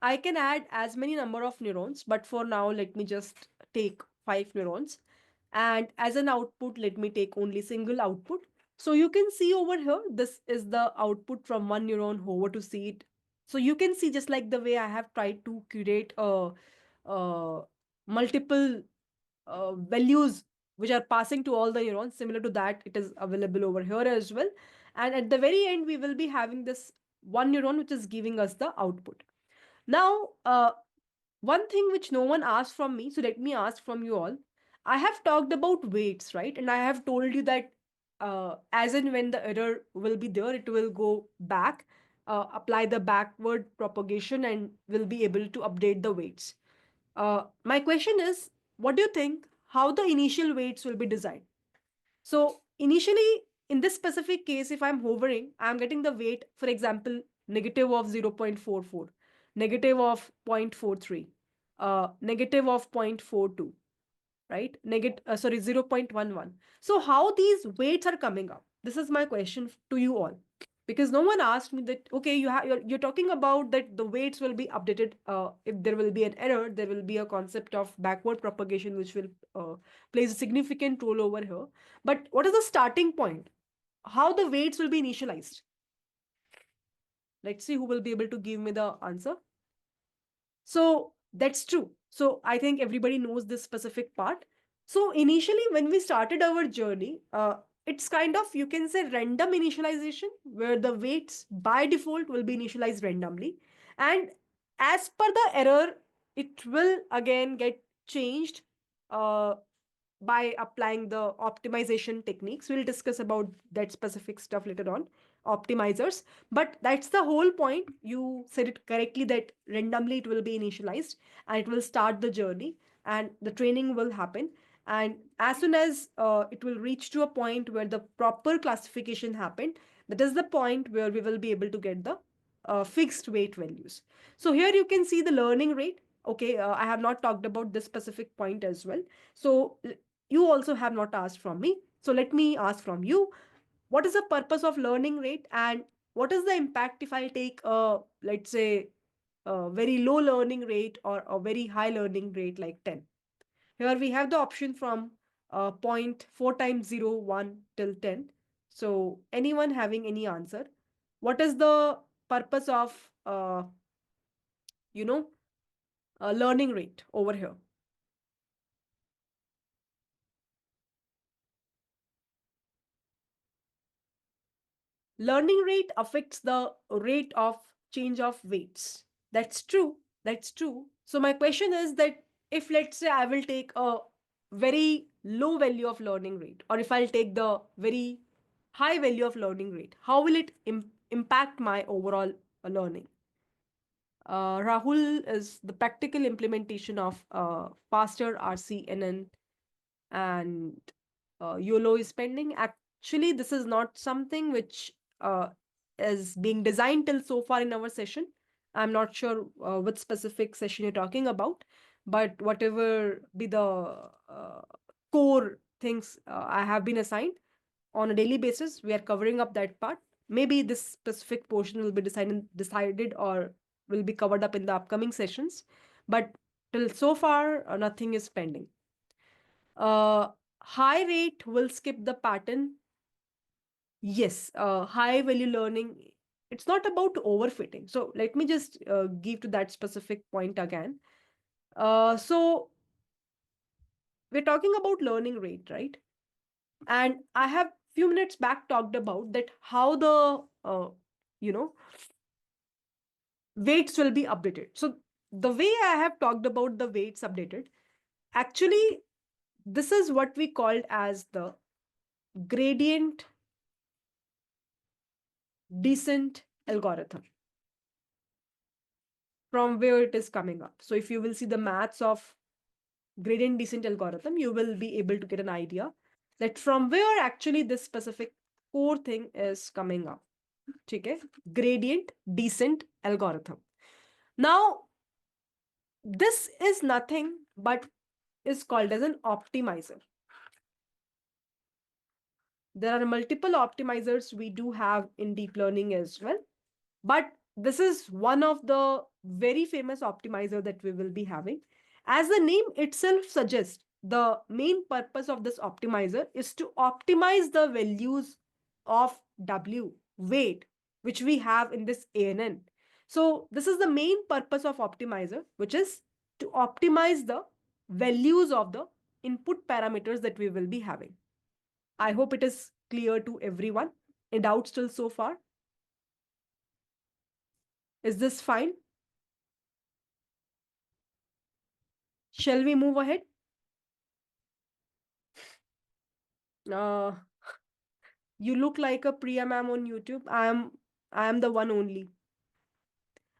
A: I can add as many number of neurons, but for now let me just take five neurons, and as an output let me take only single output. So you can see over here, this is the output from one neuron. Hover to see it. So you can see, just like the way I have tried to create a multiple values which are passing to all the neurons, similar to that it is available over here as well. And at the very end we will be having this one neuron which is giving us the output. Now one thing which no one asked from me, so let me ask from you all. I have talked about weights, right? And I have told you that as and when the error will be there, it will go back, apply the backward propagation, and will be able to update the weights. My question is, what do you think? How the initial weights will be designed? So initially, in this specific case, if I'm hovering, I'm getting the weight, for example, negative of 0.44, negative of 0.43, negative of 0.42, right? Sorry, 0.11. So how these weights are coming up? This is my question to you all. Because no one asked me that, okay, you're talking about that the weights will be updated. If there will be an error, there will be a concept of backward propagation, which will plays a significant role over here. But what is the starting point? How the weights will be initialized? Let's see who will be able to give me the answer. So that's true. So I think everybody knows this specific part. So initially, when we started our journey, it's kind of, you can say, random initialization, where the weights by default will be initialized randomly. And as per the error, it will again get changed uh, by applying the optimization techniques. We'll discuss about that specific stuff later on, optimizers. But that's the whole point. You said it correctly that randomly it will be initialized and it will start the journey, and the training will happen. And as soon as it will reach to a point where the proper classification happened, that is the point where we will be able to get the fixed weight values. So here you can see the learning rate. Okay, I have not talked about this specific point as well. So you also have not asked from me. So let me ask from you, what is the purpose of learning rate, and what is the impact if I take a, let's say, a very low learning rate or a very high learning rate like 10? Here we have the option from point 4 times 0, 1 till 10. So anyone having any answer? What is the purpose of, you know, learning rate over here? Learning rate affects the rate of change of weights. That's true. That's true. So my question is that, if let's say I will take a very low value of learning rate, or if I'll take the very high value of learning rate, how will it impact my overall learning? Rahul, is the practical implementation of faster RCNN and YOLO is pending. Actually, this is not something which is being designed till so far in our session. I'm not sure which specific session you're talking about, but whatever be the core things I have been assigned on a daily basis, we are covering up that part. Maybe this specific portion will be decided or will be covered up in the upcoming sessions, but till so far, nothing is pending. uh, High rate will skip the pattern. Yes, high value learning, it's not about overfitting. So let me just give to that specific point again. So we're talking about learning rate, right? And I have few minutes back talked about that how the you know weights will be updated. So the way I have talked about the weights updated, actually this is what we called as the gradient descent algorithm. from where it is coming up. So if you will see the maths of gradient descent algorithm, you will be able to get an idea that from where actually this specific core thing is coming up. Okay? Gradient descent algorithm. Now, this is nothing but is called as an optimizer. There are multiple optimizers we do have in deep learning as well, but this is one of the very famous optimizer that we will be having. As the name itself suggests, the main purpose of this optimizer is to optimize the values of W, weight, which we have in this ANN. So this is the main purpose of optimizer, which is to optimize the values of the input parameters that we will be having. I hope it is clear to everyone. Any doubts still so far? Is this fine? Shall we move ahead? Uh, you look like a Priya ma'am on YouTube. I am the one only.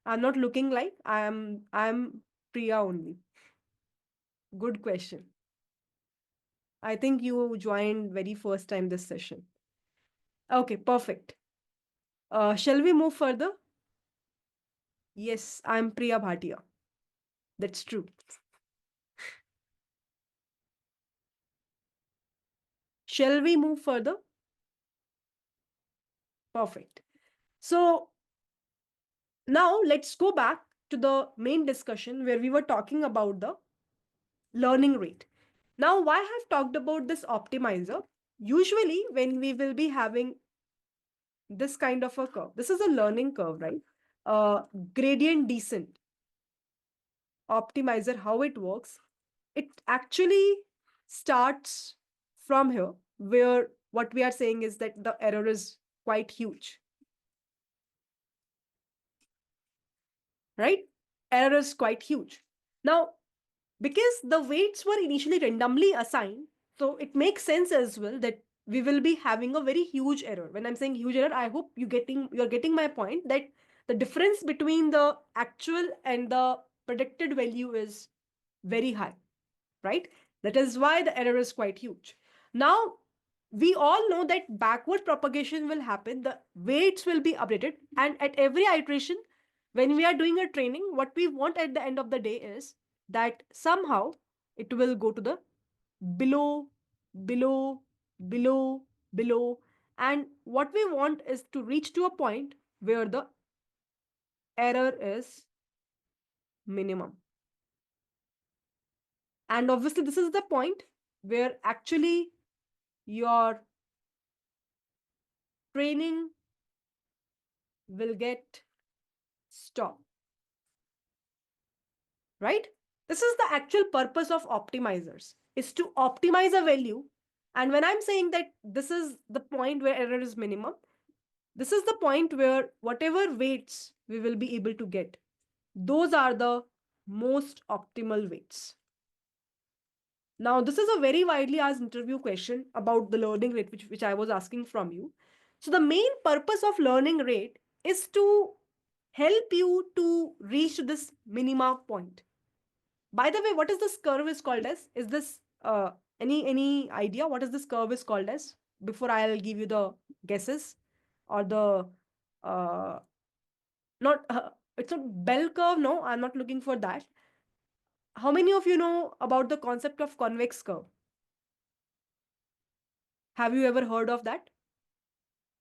A: I'm not looking like I'm Priya only. Good question. I think you joined very first time this session. Okay, perfect. Shall we move further? Yes, I'm Priya Bhatia. That's true. Shall we move further? Perfect. So now let's go back to the main discussion where we were talking about the learning rate. Now, why I have talked about this optimizer? Usually, when we will be having this kind of a curve, this is a learning curve, right? Gradient descent optimizer, how it works, it actually starts from here, where what we are saying is that the error is quite huge, right? Error is quite huge. Now, because the weights were initially randomly assigned, so it makes sense as well that we will be having a very huge error. When I'm saying huge error, I hope you're getting my point, that the difference between the actual and the predicted value is very high, right? That is why the error is quite huge. Now, we all know that backward propagation will happen, the weights will be updated, and at every iteration, when we are doing a training, what we want at the end of the day is that somehow it will go to the below, below, below, below. And what we want is to reach to a point where the error is minimum. And obviously, this is the point where actually your training will get stopped, right? This is the actual purpose of optimizers, is to optimize a value. And when I'm saying that this is the point where error is minimum, this is the point where whatever weights we will be able to get, those are the most optimal weights. Now, this is a very widely asked interview question about the learning rate, which I was asking from you. So, the main purpose of learning rate is to help you to reach this minima point. By the way, what is this curve is called as? Is this any idea what is this curve is called as? Before I'll give you the guesses or the uh, not it's a bell curve. No, I'm not looking for that. How many of you know about the concept of convex curve? Have you ever heard of that?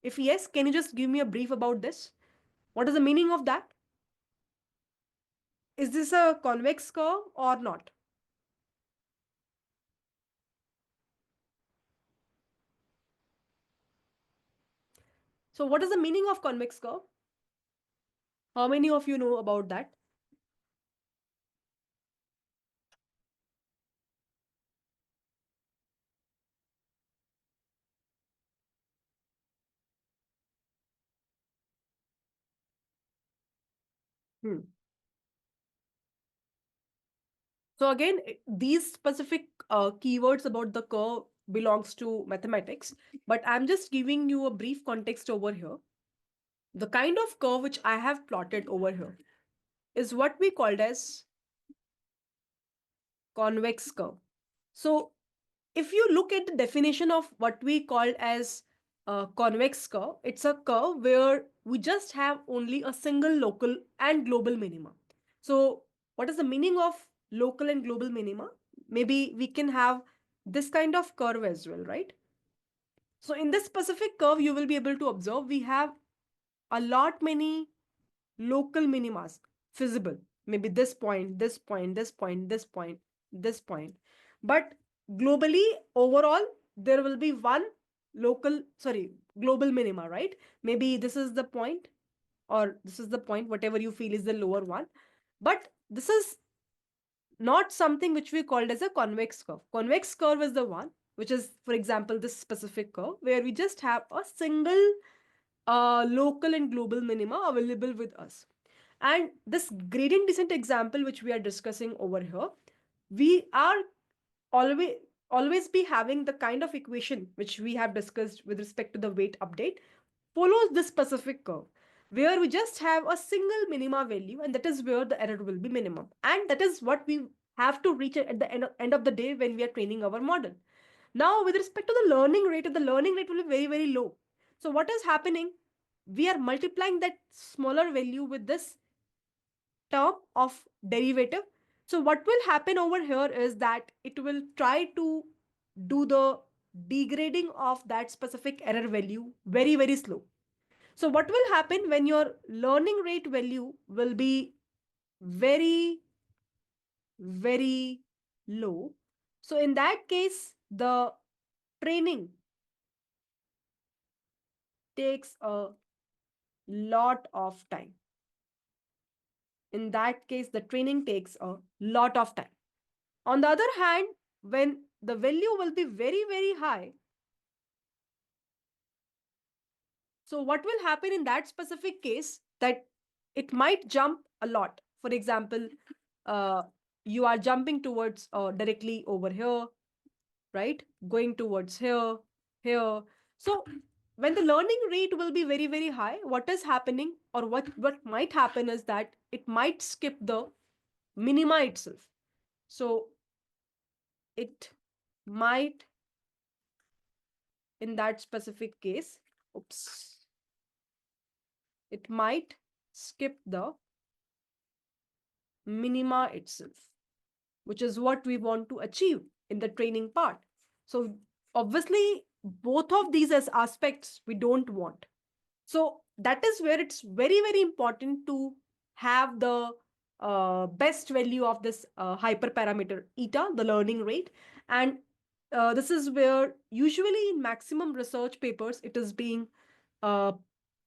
A: If yes, can you just give me a brief about this? What is the meaning of that? Is this a convex curve or not? So, what is the meaning of convex curve? How many of you know about that? Hmm. So again, these specific keywords about the curve belongs to mathematics, but I'm just giving you a brief context over here. The kind of curve which I have plotted over here. is what we called as convex curve. So if you look at the definition of what we call as a convex curve, it's a curve where we just have only a single local and global minima. So what is the meaning of local and global minima? Maybe we can have this kind of curve as well, right? So in this specific curve, you will be able to observe we have a lot many local minimas feasible. Maybe this point, this point, this point, this point, this point. But globally, overall, there will be one global minima, right? Maybe this is the point, or this is the point, whatever you feel is the lower one. But this is not something which we called as a convex curve. Convex curve is the one which is, for example, this specific curve where we just have a single local and global minima available with us. And this gradient descent example which we are discussing over here, we are always always be having the kind of equation which we have discussed with respect to the weight update follows this specific curve where we just have a single minima value, and that is where the error will be minimum, and that is what we have to reach at the end of the day when we are training our model. Now with respect to the learning rate will be very very low. So what is happening, we are multiplying that smaller value with this term of derivative. So what will happen over here is that it will try to do the degrading of that specific error value very very slow. So what will happen when your learning rate value will be very very low? So in that case, the training takes a lot of time. In that case, the training takes a lot of time. On the other hand, when the value will be very very high, so what will happen in that specific case, that it might jump a lot. For example, uh, you are jumping towards directly over here, right? Going towards here, here. So when the learning rate will be very very high, what is happening, or what might happen is that it might skip the minima itself. So it might, in that specific case, oops, it might skip the minima itself, which is what we want to achieve in the training part. So obviously, both of these as aspects we don't want. So that is where it's very very important to have the best value of this hyperparameter eta, the learning rate. And this is where usually in maximum research papers it is being uh,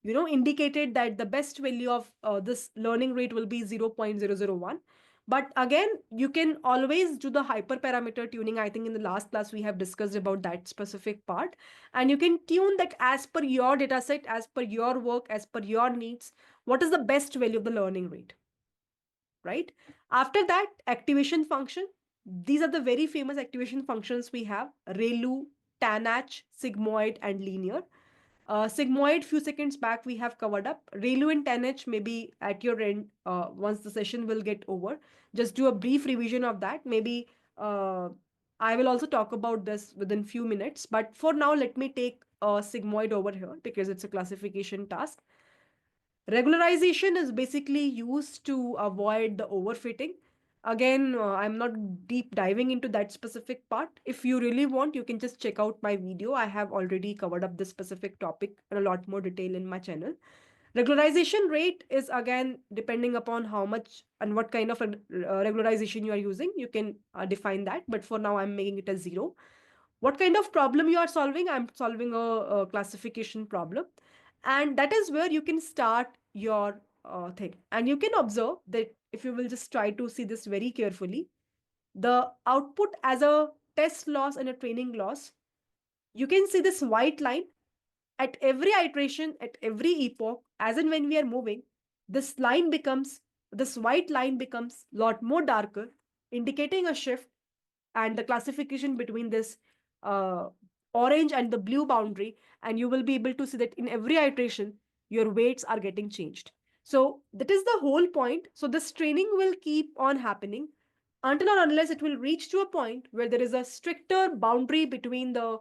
A: indicated that the best value of this learning rate will be 0.001. But again, you can always do the hyperparameter tuning. I think in the last class we have discussed about that specific part, and you can tune that as per your data set, as per your work, as per your needs, what is the best value of the learning rate, right? After that, activation function. These are the very famous activation functions we have: ReLU, TANH, sigmoid, and linear. Sigmoid, few seconds back we have covered up. ReLU and TANH maybe at your end, once the session will get over. Just do a brief revision of that. Maybe I will also talk about this within few minutes. But for now, let me take sigmoid over here because it's a classification task. Regularization is basically used to avoid the overfitting. Again, I'm not deep diving into that specific part. If you really want, you can just check out my video. I have already covered up this specific topic in a lot more detail in my channel. Regularization rate is again depending upon how much and what kind of regularization you are using. You can define that, but for now I'm making it as 0. What kind of problem you are solving? I'm solving a classification problem, and that is where you can start your thing. And you can observe that if you will just try to see this very carefully, the output as a test loss and a training loss, you can see this white line at every iteration, at every epoch, as and when we are moving. This white line becomes a lot more darker, indicating a shift and the classification between this uh, orange and the blue boundary. And you will be able to see that in every iteration your weights are getting changed. So that is the whole point. So this training will keep on happening until or unless it will reach to a point where there is a stricter boundary between the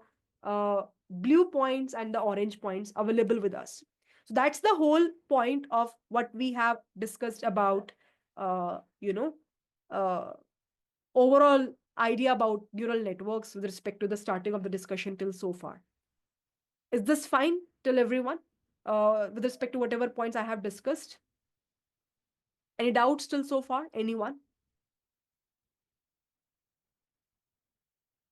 A: blue points and the orange points available with us. So that's the whole point of what we have discussed about, uh, you know, uh, overall idea about neural networks with respect to the starting of the discussion till so far. Is this fine till everyone? With respect to whatever points I have discussed? Any doubts till so far? Anyone?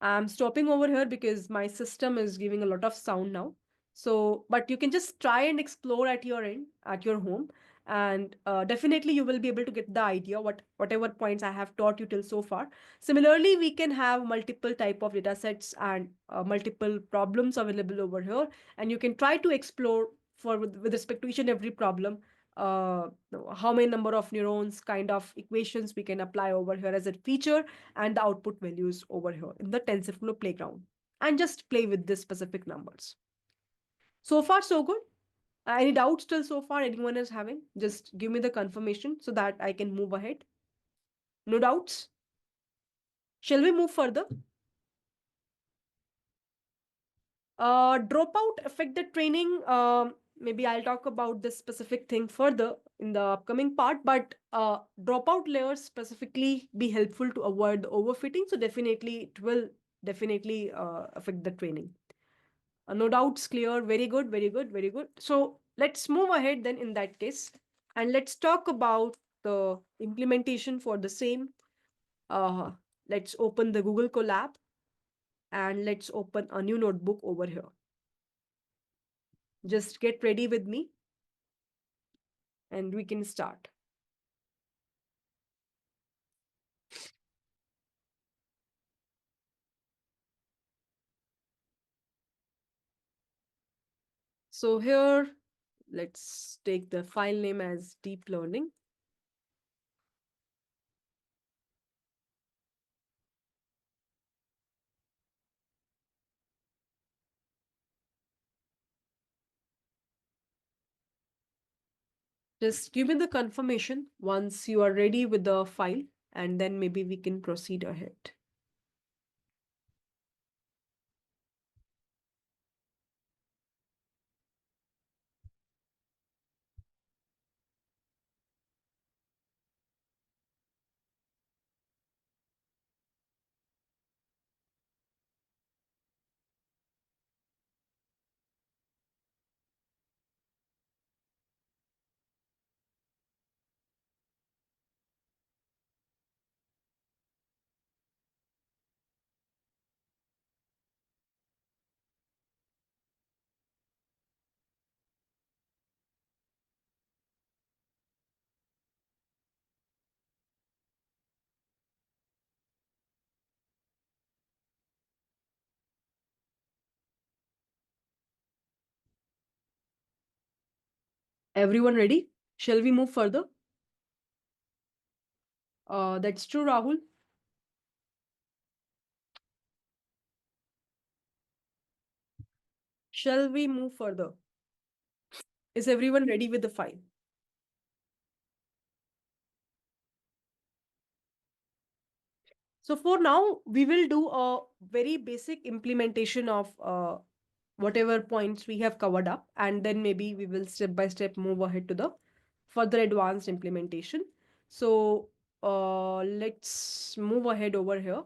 A: I'm stopping over here because my system is giving a lot of sound now. So, but you can just try and explore at your end, at your home, and definitely you will be able to get the idea whatever points I have taught you till so far. Similarly, we can have multiple type of data sets and multiple problems available over here, and you can try to explore with respect to each and every problem how many number of neurons kind of equations we can apply over here as a feature and the output values over here in the TensorFlow playground and just play with these specific numbers. So far, so good. Any doubts till so far anyone is having? Just give me the confirmation so that I can move ahead. No doubts? Shall we move further? Dropout affect the training. Maybe I'll talk about this specific thing further in the upcoming part, but dropout layers specifically be helpful to avoid the overfitting. So definitely it will definitely affect the training. No doubts, clear. Very good, very good, very good. So let's move ahead then in that case. And let's talk about the implementation for the same. Uh, let's open the Google Colab and let's open a new notebook over here. Just get ready with me and we can start. So here, let's take the file name as deep learning. Just give me the confirmation once you are ready with the file, and then maybe we can proceed ahead. Everyone ready? Shall we move further? That's true, Rahul. Shall we move further? Is everyone ready with the file? So for now, we will do a very basic implementation of whatever points we have covered up, and then maybe we will step by step move ahead to the further advanced implementation. So let's move ahead over here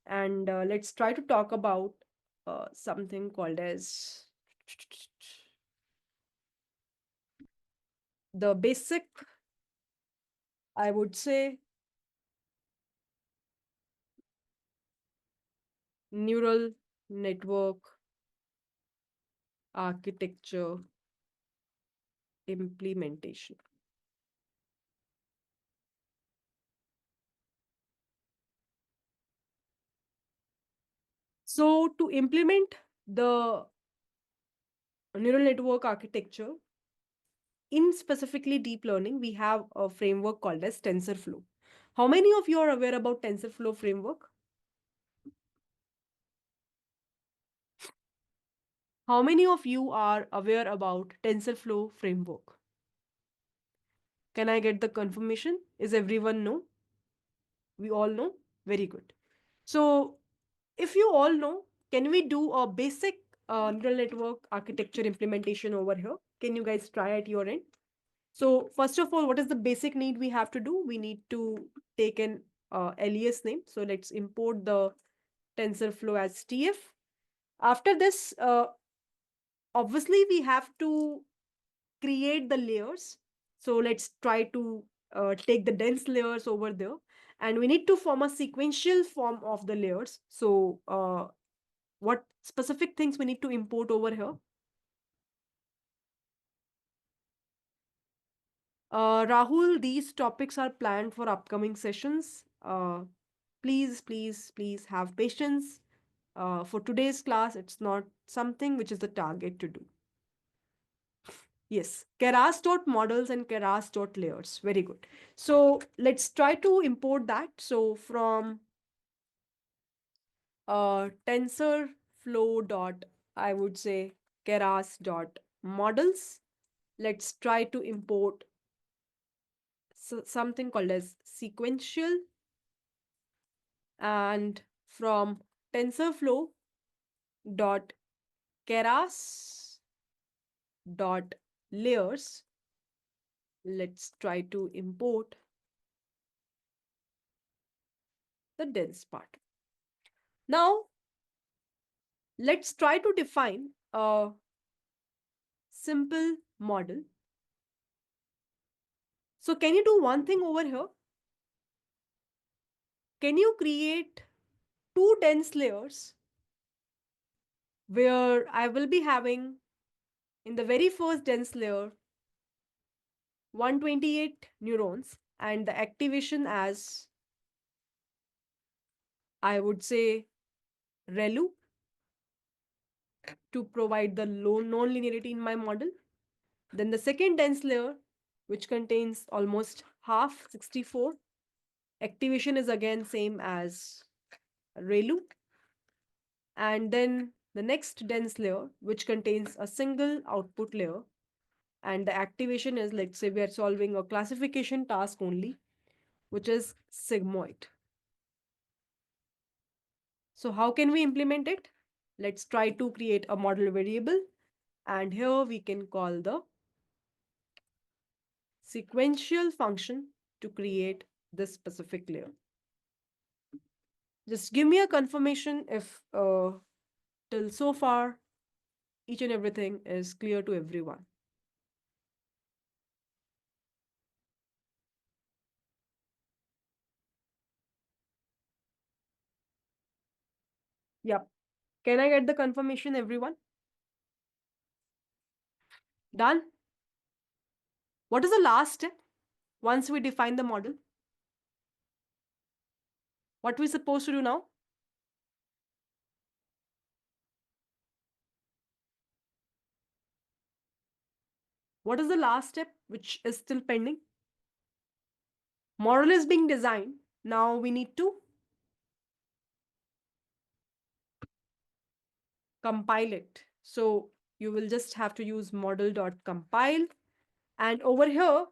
A: and let's try to talk about something called as the basic, I would say, neural network architecture implementation. So to implement the neural network architecture in specifically deep learning, we have a framework called as TensorFlow. How many of you are aware about TensorFlow framework? How many of you are aware about TensorFlow framework? Can I get the confirmation? Is everyone know? We all know? Very good. So, if you all know, can we do a basic neural network architecture implementation over here? Can you guys try at your end? So, first of all, what is the basic need we have to do? We need to take an alias name. So, let's import the TensorFlow as TF. After this, obviously, we have to create the layers. So let's try to take the dense layers over there. And we need to form a sequential form of the layers. So what specific things we need to import over here? Rahul, these topics are planned for upcoming sessions. Please have patience. For today's class, it's not something which is the target to do. Yes, keras.models and keras.layers. Very good. So let's try to import that. So from TensorFlow dot, I would say keras.models. Let's try to import something called as sequential, and from TensorFlow dot keras dot layers, let's try to import the dense part. Now let's try to define a simple model. So can you do one thing over here? Can you create two dense layers where I will be having in the very first dense layer 128 neurons and the activation as, I would say, ReLU to provide the low non-linearity in my model. Then the second dense layer, which contains almost half 64, activation is again same as ReLU. And then the next dense layer, which contains a single output layer, and the activation is, let's say we are solving a classification task only, which is sigmoid. So how can we implement it? Let's try to create a model variable, and here we can call the sequential function to create this specific layer. Just give me a confirmation if till so far each and everything is clear to everyone. Yep. Can I get the confirmation, everyone? Done? What is the last step once we define the model? What we supposed to do now? What is the last step which is still pending? Model is being designed. Now we need to compile it. So you will just have to use model.compile. And over here,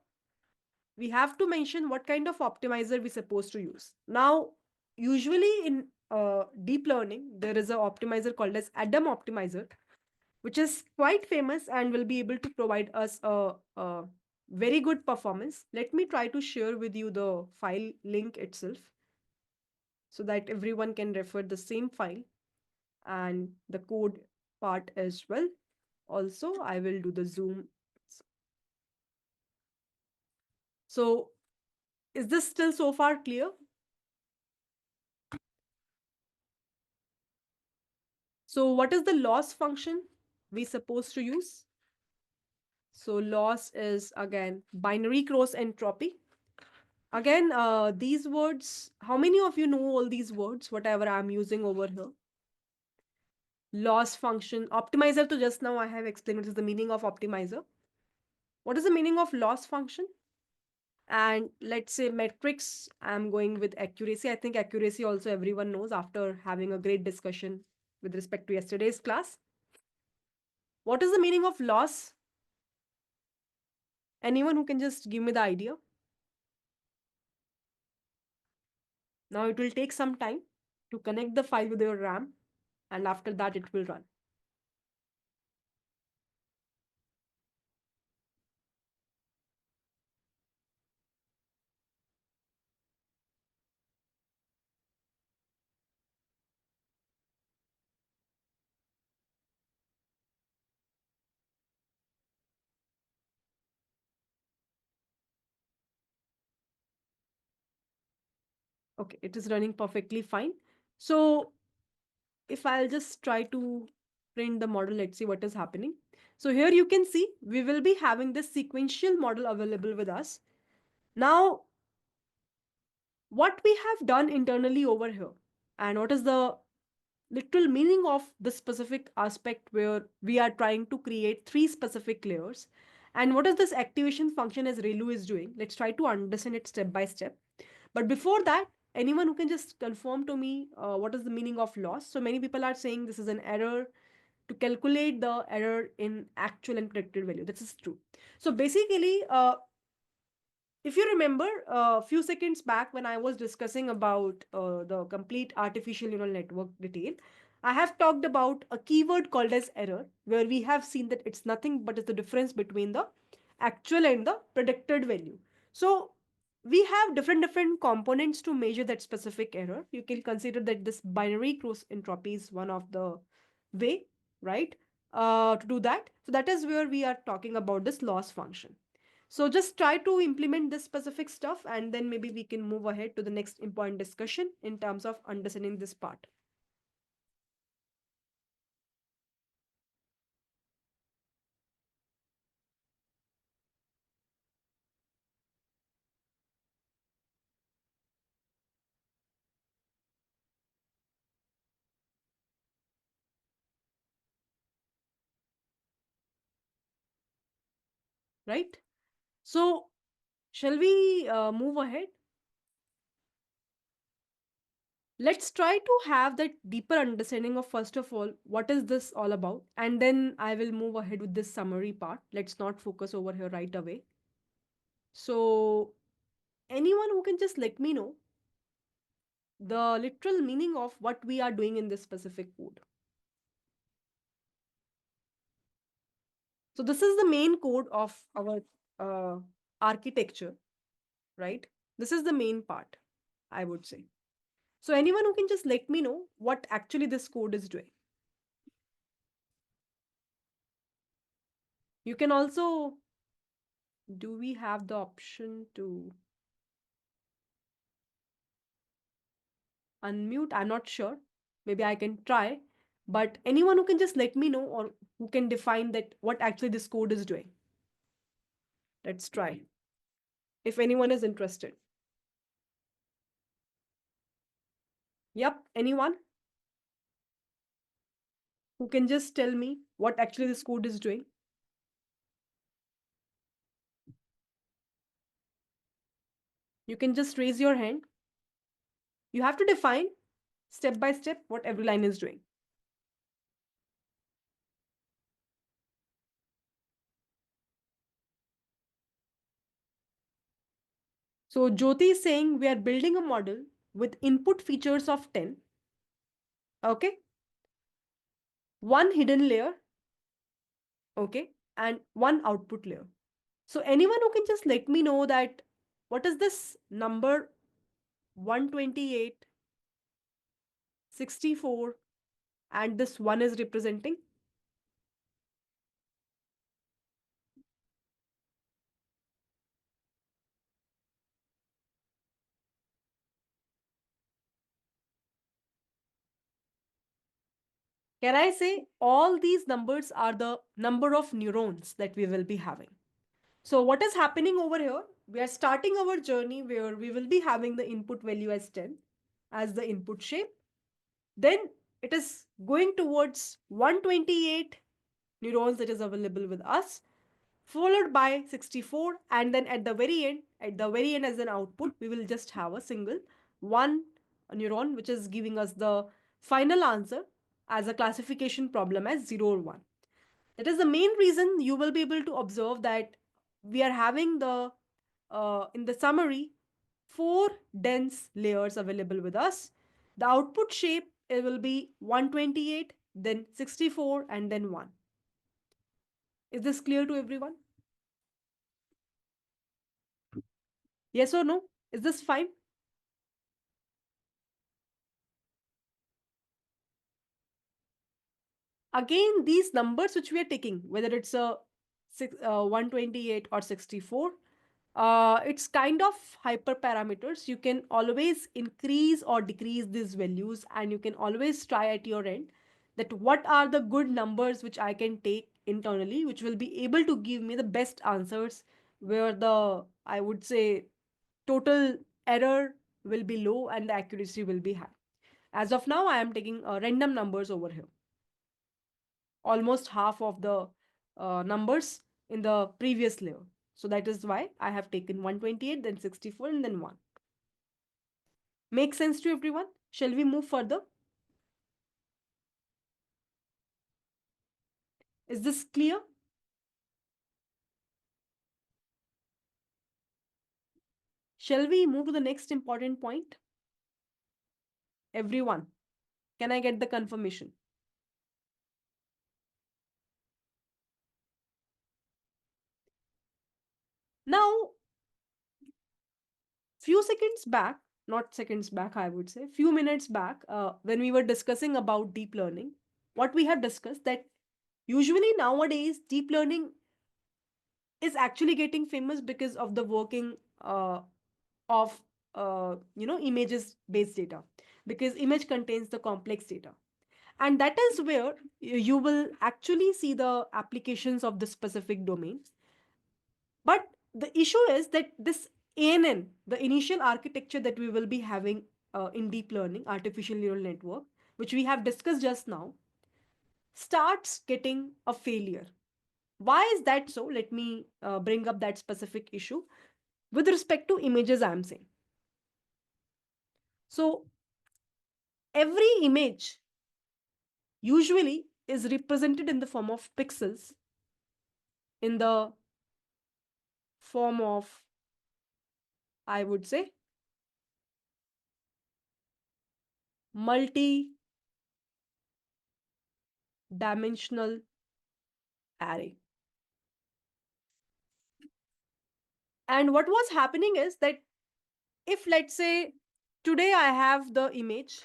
A: we have to mention what kind of optimizer we're supposed to use. Now, usually in deep learning, there is an optimizer called as Adam optimizer, which is quite famous and will be able to provide us a very good performance. Let me try to share with you the file link itself so that everyone can refer the same file and the code part as well. Also, I will do the zoom. So is this still so far clear? So what is the loss function we supposed to use? So loss is again binary cross entropy. Again, these words, how many of you know all these words, whatever I'm using over here? Loss function, optimizer, to just now I have explained what is the meaning of optimizer. What is the meaning of loss function? And let's say metrics, I'm going with accuracy. I think accuracy also everyone knows after having a great discussion with respect to yesterday's class. What is the meaning of loss? Anyone who can just give me the idea? Now it will take some time to connect the file with your RAM, and after that it will run. Okay, it is running perfectly fine. So if I'll just try to print the model, let's see what is happening. So here you can see we will be having this sequential model available with us. Now, what we have done internally over here, and what is the literal meaning of this specific aspect where we are trying to create three specific layers, and what is this activation function as Relu is doing? Let's try to understand it step by step. But before that, anyone who can just confirm to me what is the meaning of loss? So many people are saying this is an error to calculate the error in actual and predicted value. This is true. So basically, if you remember a few seconds back when I was discussing about the complete artificial neural network detail, I have talked about a keyword called as error, where we have seen that it's nothing but it's the difference between the actual and the predicted value. So we have different components to measure that specific error. You can consider that this binary cross entropy is one of the way, right? To do that. So that is where we are talking about this loss function. So just try to implement this specific stuff, and then maybe we can move ahead to the next important discussion in terms of understanding this part, right? So shall we move ahead? Let's try to have that deeper understanding of, first of all, what is this all about, and then I will move ahead with this summary part. Let's not focus over here right away. So anyone who can just let me know the literal meaning of what we are doing in this specific code. So this is the main code of our architecture, right? This is the main part, I would say. So anyone who can just let me know what actually this code is doing. You can also, do we have the option to unmute? I'm not sure. Maybe I can try. But anyone who can just let me know or who can define that what actually this code is doing. Let's try. If anyone is interested. Yep, anyone who can just tell me what actually this code is doing. You can just raise your hand. You have to define step by step what every line is doing. So Jyoti is saying we are building a model with input features of 10, okay, one hidden layer, okay, and one output layer. So anyone who can just let me know that what is this number 128, 64, and this one is representing? Can I say all these numbers are the number of neurons that we will be having? So what is happening over here? We are starting our journey where we will be having the input value as 10 as the input shape. Then it is going towards 128 neurons that is available with us, followed by 64, and then at the very end as an output, we will just have a single one neuron, which is giving us the final answer as a classification problem as 0 or 1. That is the main reason you will be able to observe that we are having the in the summary four dense layers available with us. The output shape, it will be 128, then 64, and then 1. Is this clear to everyone? Yes or no? Is this fine? Again, these numbers which we are taking, whether it's a 128 or 64, it's kind of hyperparameters. You can always increase or decrease these values, and you can always try at your end that what are the good numbers which I can take internally, which will be able to give me the best answers, where the, I would say, total error will be low and the accuracy will be high. As of now, I am taking random numbers over here, almost half of the numbers in the previous layer. So that is why I have taken 128, then 64, and then 1. Make sense to everyone? Shall we move further? Is this clear? Shall we move to the next important point? Everyone, can I get the confirmation? Now, few seconds back, not seconds back, I would say, few minutes back, when we were discussing about deep learning, what we have discussed that usually nowadays deep learning is actually getting famous because of the working of images based data, because image contains the complex data, and that is where you will actually see the applications of the specific domain. But the issue is that this ANN, the initial architecture that we will be having in deep learning, artificial neural network, which we have discussed just now, starts getting a failure. Why is that so? Let me bring up that specific issue with respect to images I am saying. So every image usually is represented in the form of pixels, in the form of, I would say, multi dimensional array. And what was happening is that if, let's say, today I have the image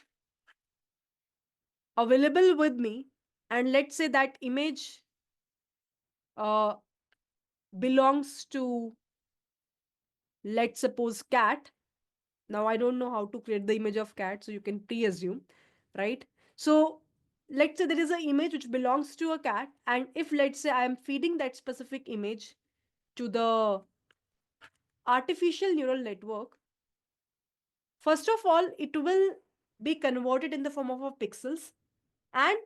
A: available with me, and let's say that image uh, belongs to, let's suppose, cat. Now I don't know how to create the image of cat, so you can pre-assume, right? So let's say there is an image which belongs to a cat, and if, let's say, I am feeding that specific image to the artificial neural network, first of all, it will be converted in the form of a pixels, and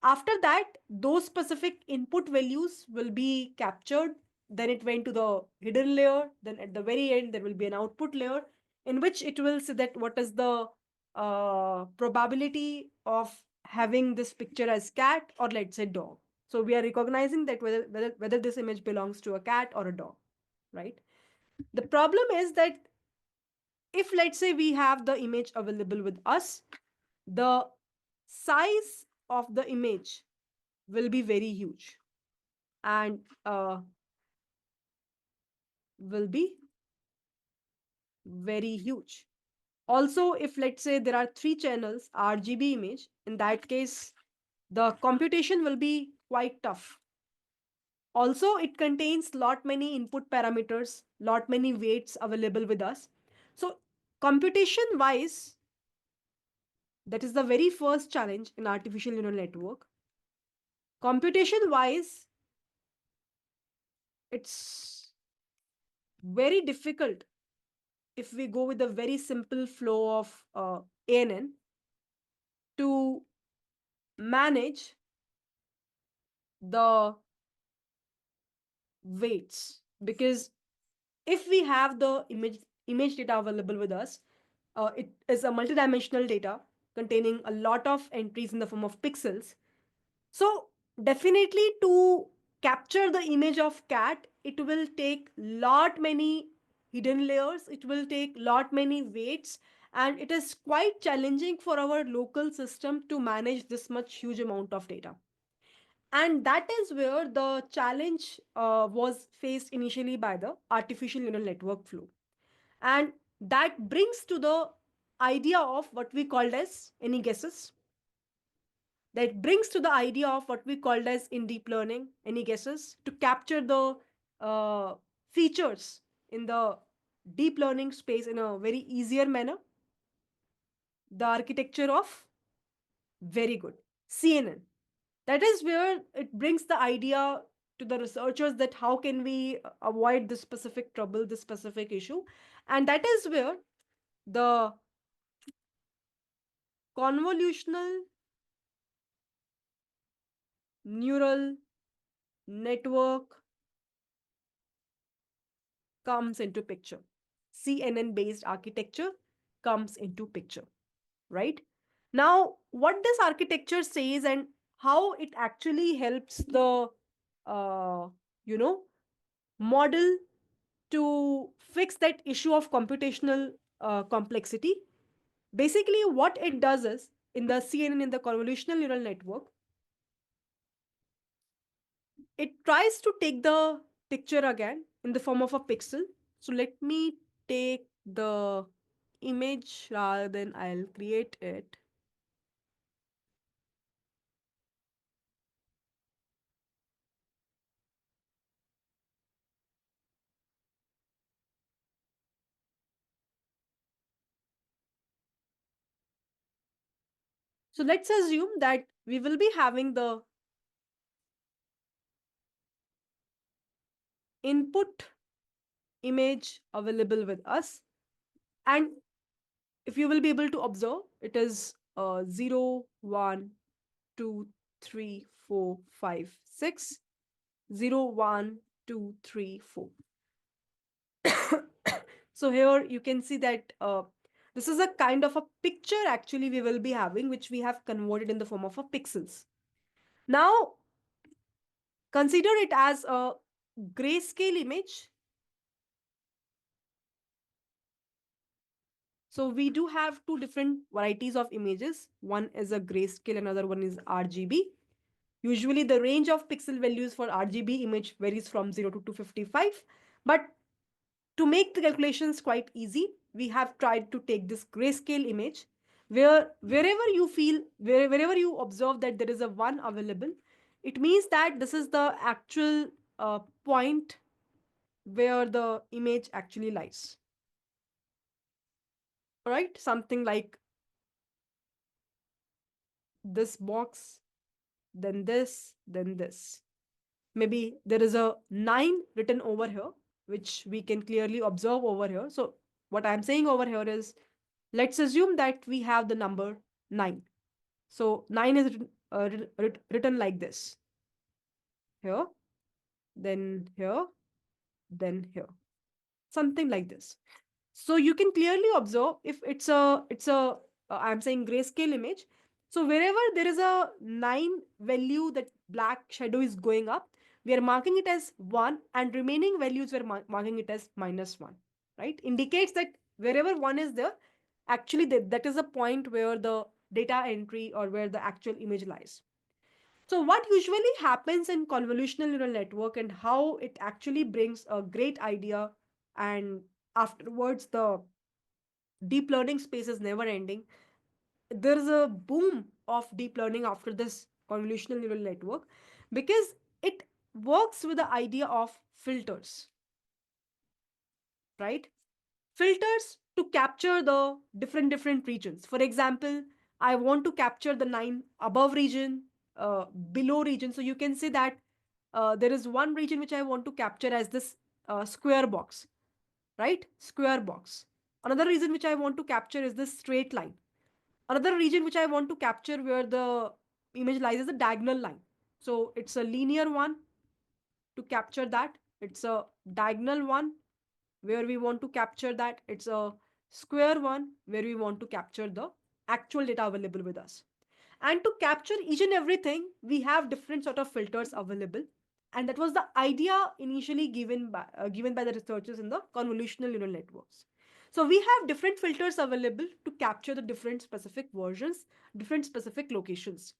A: after that, those specific input values will be captured. Then it went to the hidden layer. Then at the very end, there will be an output layer in which it will say that what is the probability of having this picture as cat, or let's say dog. So we are recognizing that whether this image belongs to a cat or a dog, right? The problem is that if, let's say, we have the image available with us, the size of the image will be very huge, and will be very huge. Also, if, let's say, there are three channels RGB image, in that case the computation will be quite tough. Also, it contains lot many input parameters, lot many weights available with us. So computation wise, that is the very first challenge in artificial neural network. Computation wise, it's very difficult if we go with a very simple flow of ANN to manage the weights, because if we have the image data available with us, it is a multidimensional data containing a lot of entries in the form of pixels. So definitely to capture the image of cat, it will take lot many hidden layers, it will take lot many weights, and it is quite challenging for our local system to manage this much huge amount of data. And that is where the challenge was faced initially by the artificial neural network flow. And that brings to the idea of what we called as, any guesses? That brings to the idea of what we called as in deep learning, any guesses? To capture the uh, features in the deep learning space in a very easier manner. The architecture of, very good, CNN. That is where it brings the idea to the researchers that how can we avoid this specific trouble, this specific issue. And that is where the convolutional neural network comes into picture. CNN based architecture comes into picture, right? Now, what this architecture says and how it actually helps the uh, you know model to fix that issue of computational complexity. Basically, what it does is, in the CNN, in the convolutional neural network, it tries to take the picture again in the form of a pixel. So let me take the image rather than I'll create it. So let's assume that we will be having the input image available with us. And if you will be able to observe, it is 0, 1, 2, 3, 4, 5, 6, 0, 1, 2, 3, 4. So here you can see that this is a kind of a picture actually we will be having, which we have converted in the form of a pixels. Now, consider it as a grayscale image. So we do have two different varieties of images. One is a grayscale, another one is RGB. Usually the range of pixel values for RGB image varies from 0 to 255. But to make the calculations quite easy, we have tried to take this grayscale image where wherever you observe that there is a 1 available, it means that this is the actual point where the image actually lies. All right, something like this box, then this, then this. Maybe there is a 9 written over here, which we can clearly observe over here. So what I'm saying over here is, let's assume that we have the number 9. So 9 is written like this. Here, then here, then here. Something like this. So you can clearly observe if I'm saying grayscale image. So wherever there is a 9 value, that black shadow is going up, we are marking it as 1, and remaining values we're marking it as -1, right? Indicates that wherever 1 is there, actually that is a point where the data entry or where the actual image lies. So what usually happens in convolutional neural network and how it actually brings a great idea, and afterwards the deep learning space is never ending. There is a boom of deep learning after this convolutional neural network because it works with the idea of filters, right? Filters to capture the different regions. For example, I want to capture the 9 above region, below region. So you can see that there is one region which I want to capture as this square box, right? Square box. Another region which I want to capture is this straight line. Another region which I want to capture where the image lies is a diagonal line. So it's a linear one to capture that. It's a diagonal one where we want to capture that. It's a square one where we want to capture the actual data available with us. And to capture each and everything, we have different sort of filters available. And that was the idea initially given by the researchers in the convolutional neural networks. So we have different filters available to capture the different specific versions, different specific locations.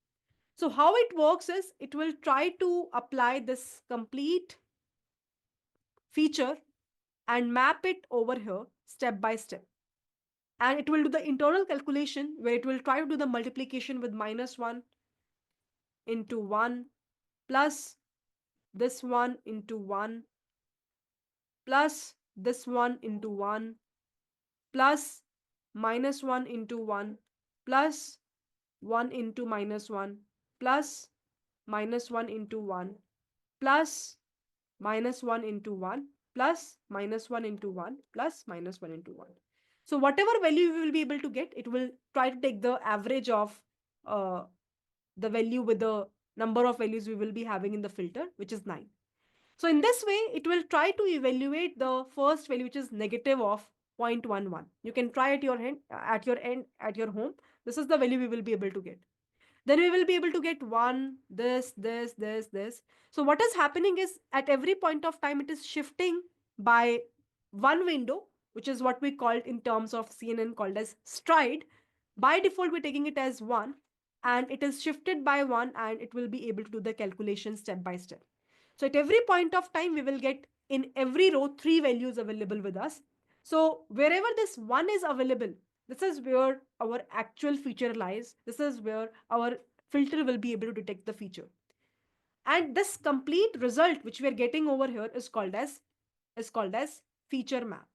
A: So how it works is it will try to apply this complete feature and map it over here step by step. And it will do the internal calculation where it will try to do the multiplication with minus 1 into 1 plus this one into 1 plus this one into 1 plus minus 1 into 1 plus 1 into minus 1 plus minus 1 into 1 plus minus 1 into 1 plus minus 1 into 1 plus minus 1 into 1. So whatever value we will be able to get, it will try to take the average of uh, the value with the number of values we will be having in the filter, which is 9. So in this way, it will try to evaluate the first value, which is negative of 0.11. You can try at your end, at your home. This is the value we will be able to get. Then we will be able to get 1, this. So what is happening is at every point of time, it is shifting by one window, which is what we called in terms of CNN called as stride. By default, we're taking it as 1, and it is shifted by 1, and it will be able to do the calculation step by step. So at every point of time, we will get in every row 3 values available with us. So wherever this 1 is available, this is where our actual feature lies. This is where our filter will be able to detect the feature. And this complete result which we are getting over here is called as feature map.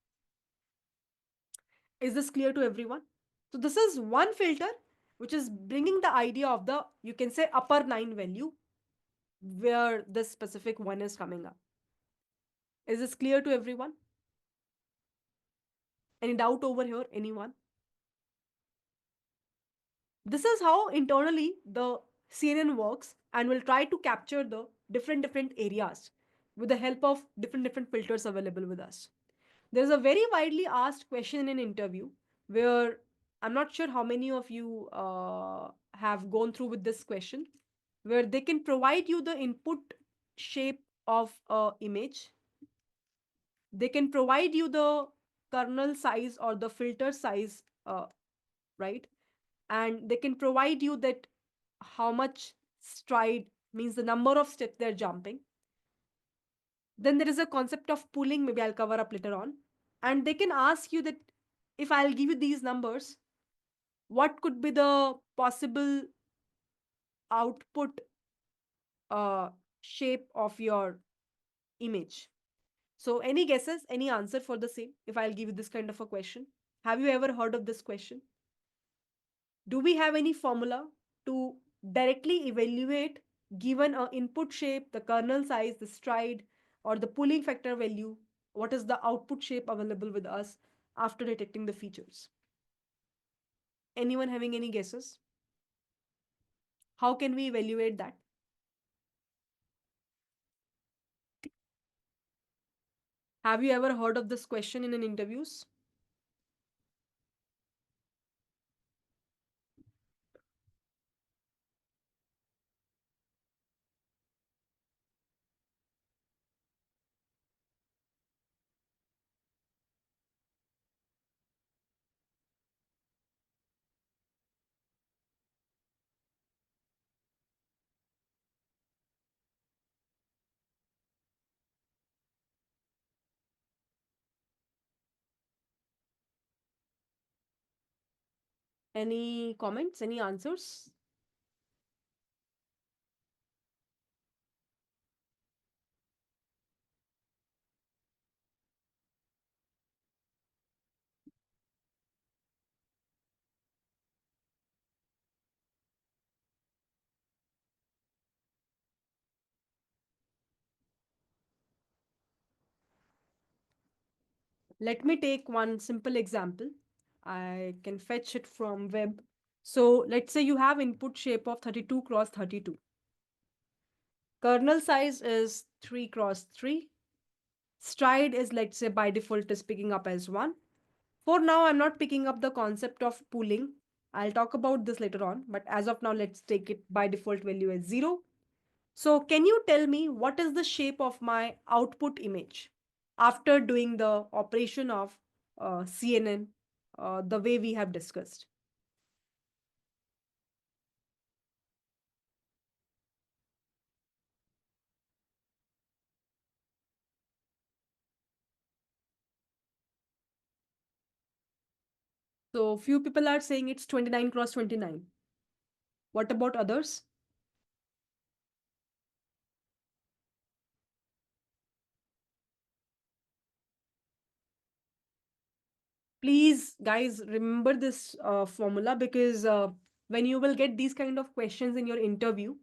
A: Is this clear to everyone? So this is one filter which is bringing the idea of the, you can say, upper 9 value where this specific one is coming up. Is this clear to everyone? Any doubt over here? Anyone? This is how internally the CNN works and will try to capture the different areas with the help of different filters available with us. There's a very widely asked question in an interview where I'm not sure how many of you have gone through with this question, where they can provide you the input shape of a image. They can provide you the kernel size or the filter size, right? And they can provide you that how much stride means the number of steps they're jumping. Then there is a concept of pooling, maybe I'll cover up later on. And they can ask you that if I'll give you these numbers, what could be the possible output uh, shape of your image? So, any guesses, any answer for the same if I'll give you this kind of a question? Have you ever heard of this question? Do we have any formula to directly evaluate given a input shape, the kernel size, the stride, or the pooling factor value? What is the output shape available with us after detecting the features? Anyone having any guesses? How can we evaluate that? Have you ever heard of this question in an interviews? Any comments? Any answers? Let me take one simple example. I can fetch it from web. So let's say you have input shape of 32 cross 32. Kernel size is 3 cross 3. Stride is, let's say, by default is picking up as 1. For now, I'm not picking up the concept of pooling. I'll talk about this later on. But as of now, let's take it by default value as 0. So, can you tell me what is the shape of my output image after doing the operation of CNN, the way we have discussed? So, few people are saying it's 29 cross 29. What about others? Please, guys, remember this formula, because when you will get these kind of questions in your interview,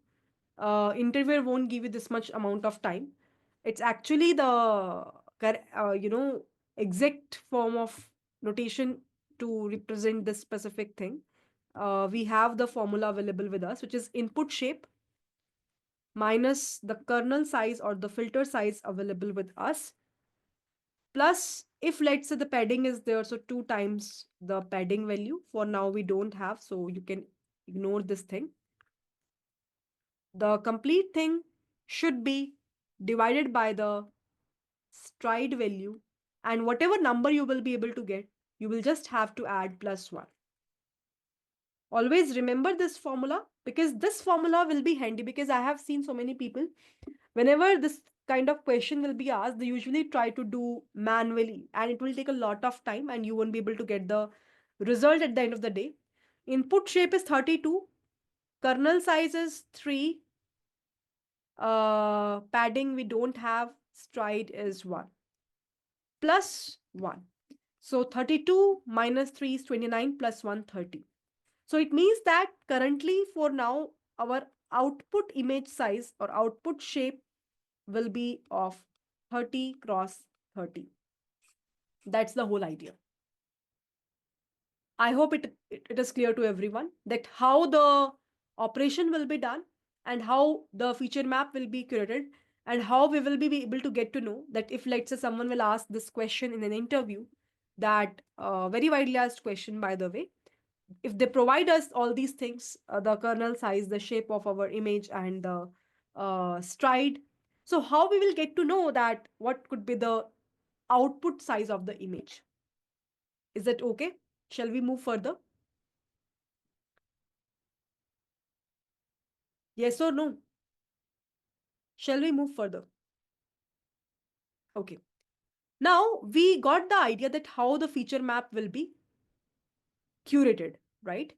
A: interviewer won't give you this much amount of time. It's actually the exact form of notation to represent this specific thing. We have the formula available with us, which is input shape minus the kernel size or the filter size available with us, plus if let's say the padding is there, so 2 times the padding value. For now we don't have, so you can ignore this thing. The complete thing should be divided by the stride value, and whatever number you will be able to get, you will just have to add plus 1. Always remember this formula, because this formula will be handy, because I have seen so many people, whenever this kind of question will be asked, they usually try to do manually, and it will take a lot of time and you won't be able to get the result at the end of the day. Input shape is 32, kernel size is 3, padding we don't have, stride is 1, plus 1. So 32 minus 3 is 29, plus 1 30. So it means that currently for now our output image size or output shape will be of 30 cross 30. That's the whole idea. I hope it is clear to everyone that how the operation will be done, and how the feature map will be curated, and how we will be able to get to know that if let's say someone will ask this question in an interview, that very widely asked question by the way, if they provide us all these things, the kernel size, the shape of our image, and the stride, so how we will get to know that what could be the output size of the image? Is that okay? Shall we move further? Yes or no? Shall we move further? Okay. Now we got the idea that how the feature map will be curated, right?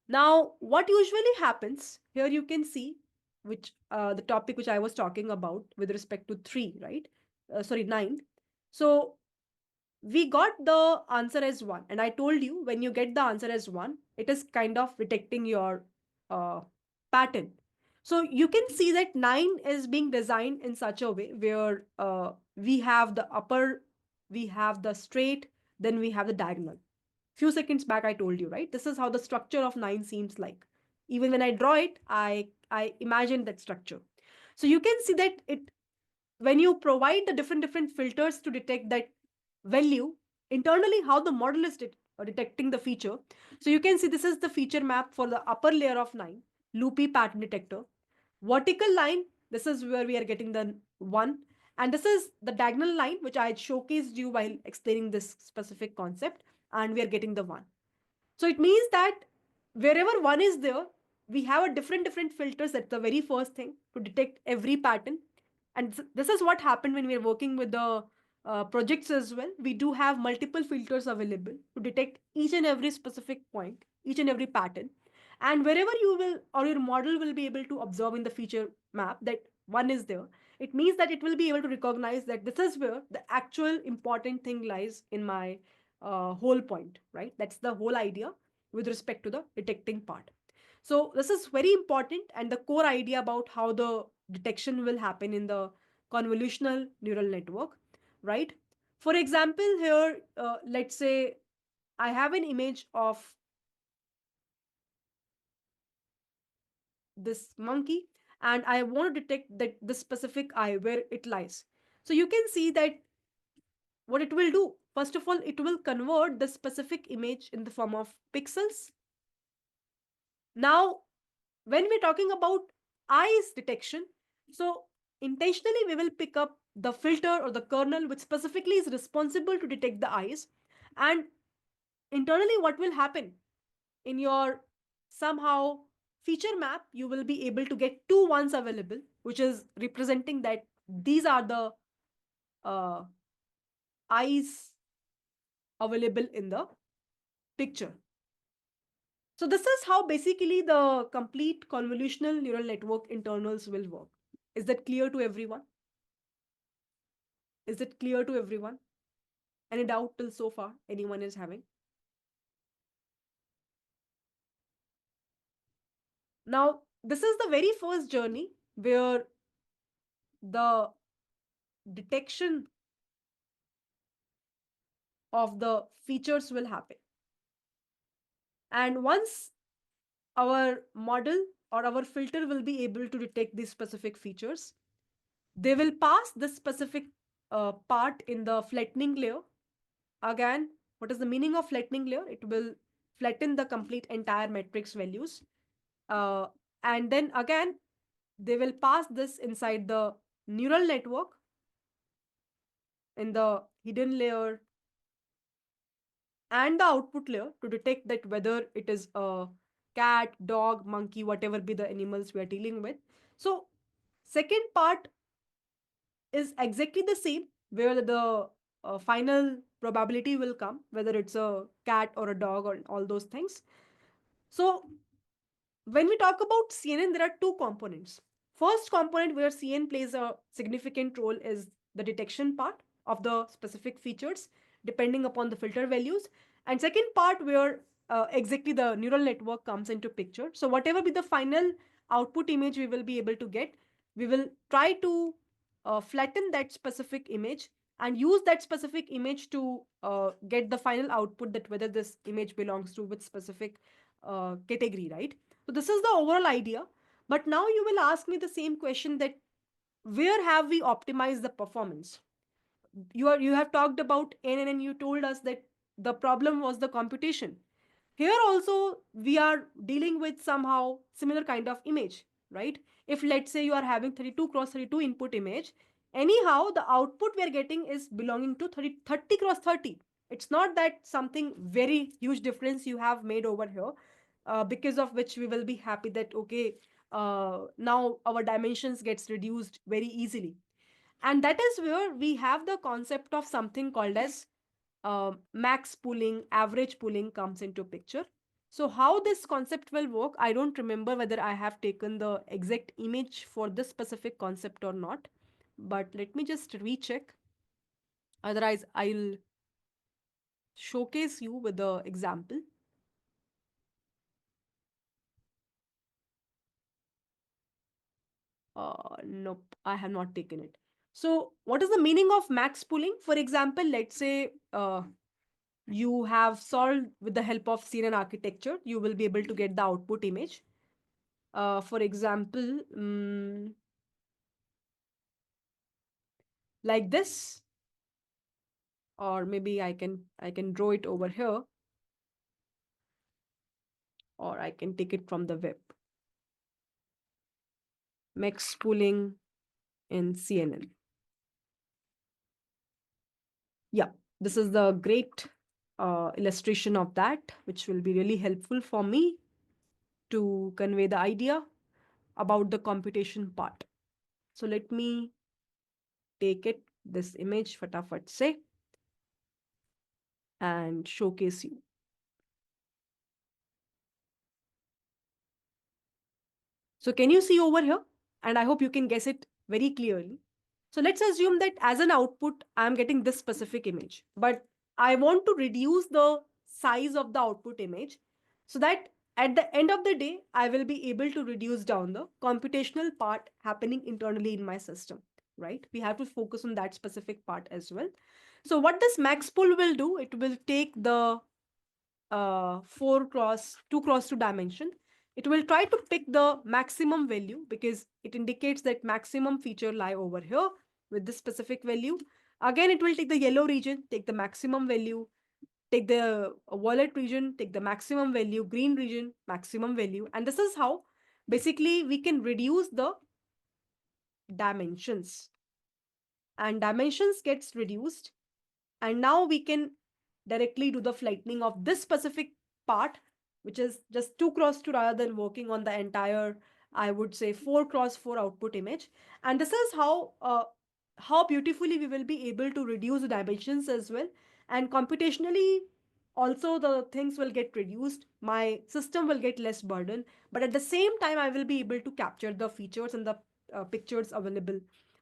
A: Now, what usually happens here, you can see which the topic which I was talking about with respect to 3, right? Sorry, 9. So we got the answer as 1, and I told you when you get the answer as 1, it is kind of detecting your uh, pattern. So you can see that 9 is being designed in such a way where we have the upper, we have the straight, then we have the diagonal. Few seconds back I told you, right? This is how the structure of 9 seems like. Even when I draw it, I imagine that structure. So you can see that it, when you provide the different filters to detect that value, internally how the model is detecting the feature. So you can see this is the feature map for the upper layer of 9, loopy pattern detector. Vertical line, this is where we are getting the 1, and this is the diagonal line which I had showcased you while explaining this specific concept, and we are getting the 1. So it means that wherever 1 is there, we have a different filters at the very first thing to detect every pattern. And this is what happened when we are working with the projects as well. We do have multiple filters available to detect each and every specific point, each and every pattern. And wherever you will or your model will be able to observe in the feature map that 1 is there, it means that it will be able to recognize that this is where the actual important thing lies in my whole point, right? That's the whole idea with respect to the detecting part. So this is very important, and the core idea about how the detection will happen in the convolutional neural network, right? For example, here, let's say I have an image of this monkey, and I want to detect that the specific eye where it lies. So you can see that what it will do. First of all, it will convert the specific image in the form of pixels. Now, when we're talking about eyes detection, So intentionally, we will pick up the filter or the kernel which specifically is responsible to detect the eyes. And internally, what will happen in your somehow feature map, you will be able to get two ones available, which is representing that these are the uh, eyes available in the picture. So this is how basically the complete convolutional neural network internals will work. Is that clear to everyone? Is it clear to everyone? Any doubt till so far anyone is having? Now, this is the very first journey where the detection of the features will happen. And once our model or our filter will be able to detect these specific features, they will pass this specific part in the flattening layer. Again, what is the meaning of flattening layer? It will flatten the complete entire matrix values. Uh, and then again, they will pass this inside the neural network in the hidden layer and the output layer to detect that whether it is a cat, dog, monkey, whatever be the animals we are dealing with. So second part is exactly the same, where the final probability will come, whether it's a cat or a dog or all those things. So when we talk about CNN, there are two components. First component where CNN plays a significant role is the detection part of the specific features depending upon the filter values. And second part where exactly the neural network comes into picture. So whatever be the final output image we will be able to get, we will try to flatten that specific image and use that specific image to get the final output that whether this image belongs to which specific category, right? So this is the overall idea. But now you will ask me the same question that where have we optimized the performance? You have talked about NN and you told us that the problem was the computation. Here also we are dealing with somehow similar kind of image, right? If let's say you are having 32 cross 32 input image, anyhow the output we are getting is belonging to 30 cross 30. It's not that something very huge difference you have made over here, because of which we will be happy that okay, now our dimensions gets reduced very easily. And that is where we have the concept of something called as max pooling, average pooling comes into picture. So how this concept will work, I don't remember whether I have taken the exact image for this specific concept or not, but let me just recheck. Otherwise I'll showcase you with the example. Nope, I have not taken it. So what is the meaning of max pooling? For example, let's say you have solved with the help of CNN architecture, you will be able to get the output image. For example, like this, or maybe I can draw it over here, or I can take it from the web. Max pooling in CNN. Yeah, this is the great illustration of that, which will be really helpful for me to convey the idea about the computation part. So let me take it, this image, fatafat se, and showcase you. So can you see over here? And I hope you can guess it very clearly. So let's assume that as an output, I'm getting this specific image, but I want to reduce the size of the output image so that at the end of the day, I will be able to reduce down the computational part happening internally in my system, right? We have to focus on that specific part as well. So what this max pool will do, it will take the 4 cross 2 cross 2 dimension. It will try to pick the maximum value because it indicates that maximum feature lie over here with this specific value. Again, it will take the yellow region, take the maximum value, take the violet region, take the maximum value, green region, maximum value. And this is how basically we can reduce the dimensions, and dimensions gets reduced, and now we can directly do the flattening of this specific part, which is just 2 cross 2 rather than working on the entire, I would say, 4 cross 4 output image. And this is how beautifully we will be able to reduce the dimensions as well. And computationally also the things will get reduced, my system will get less burden, but at the same time I will be able to capture the features and the pictures available.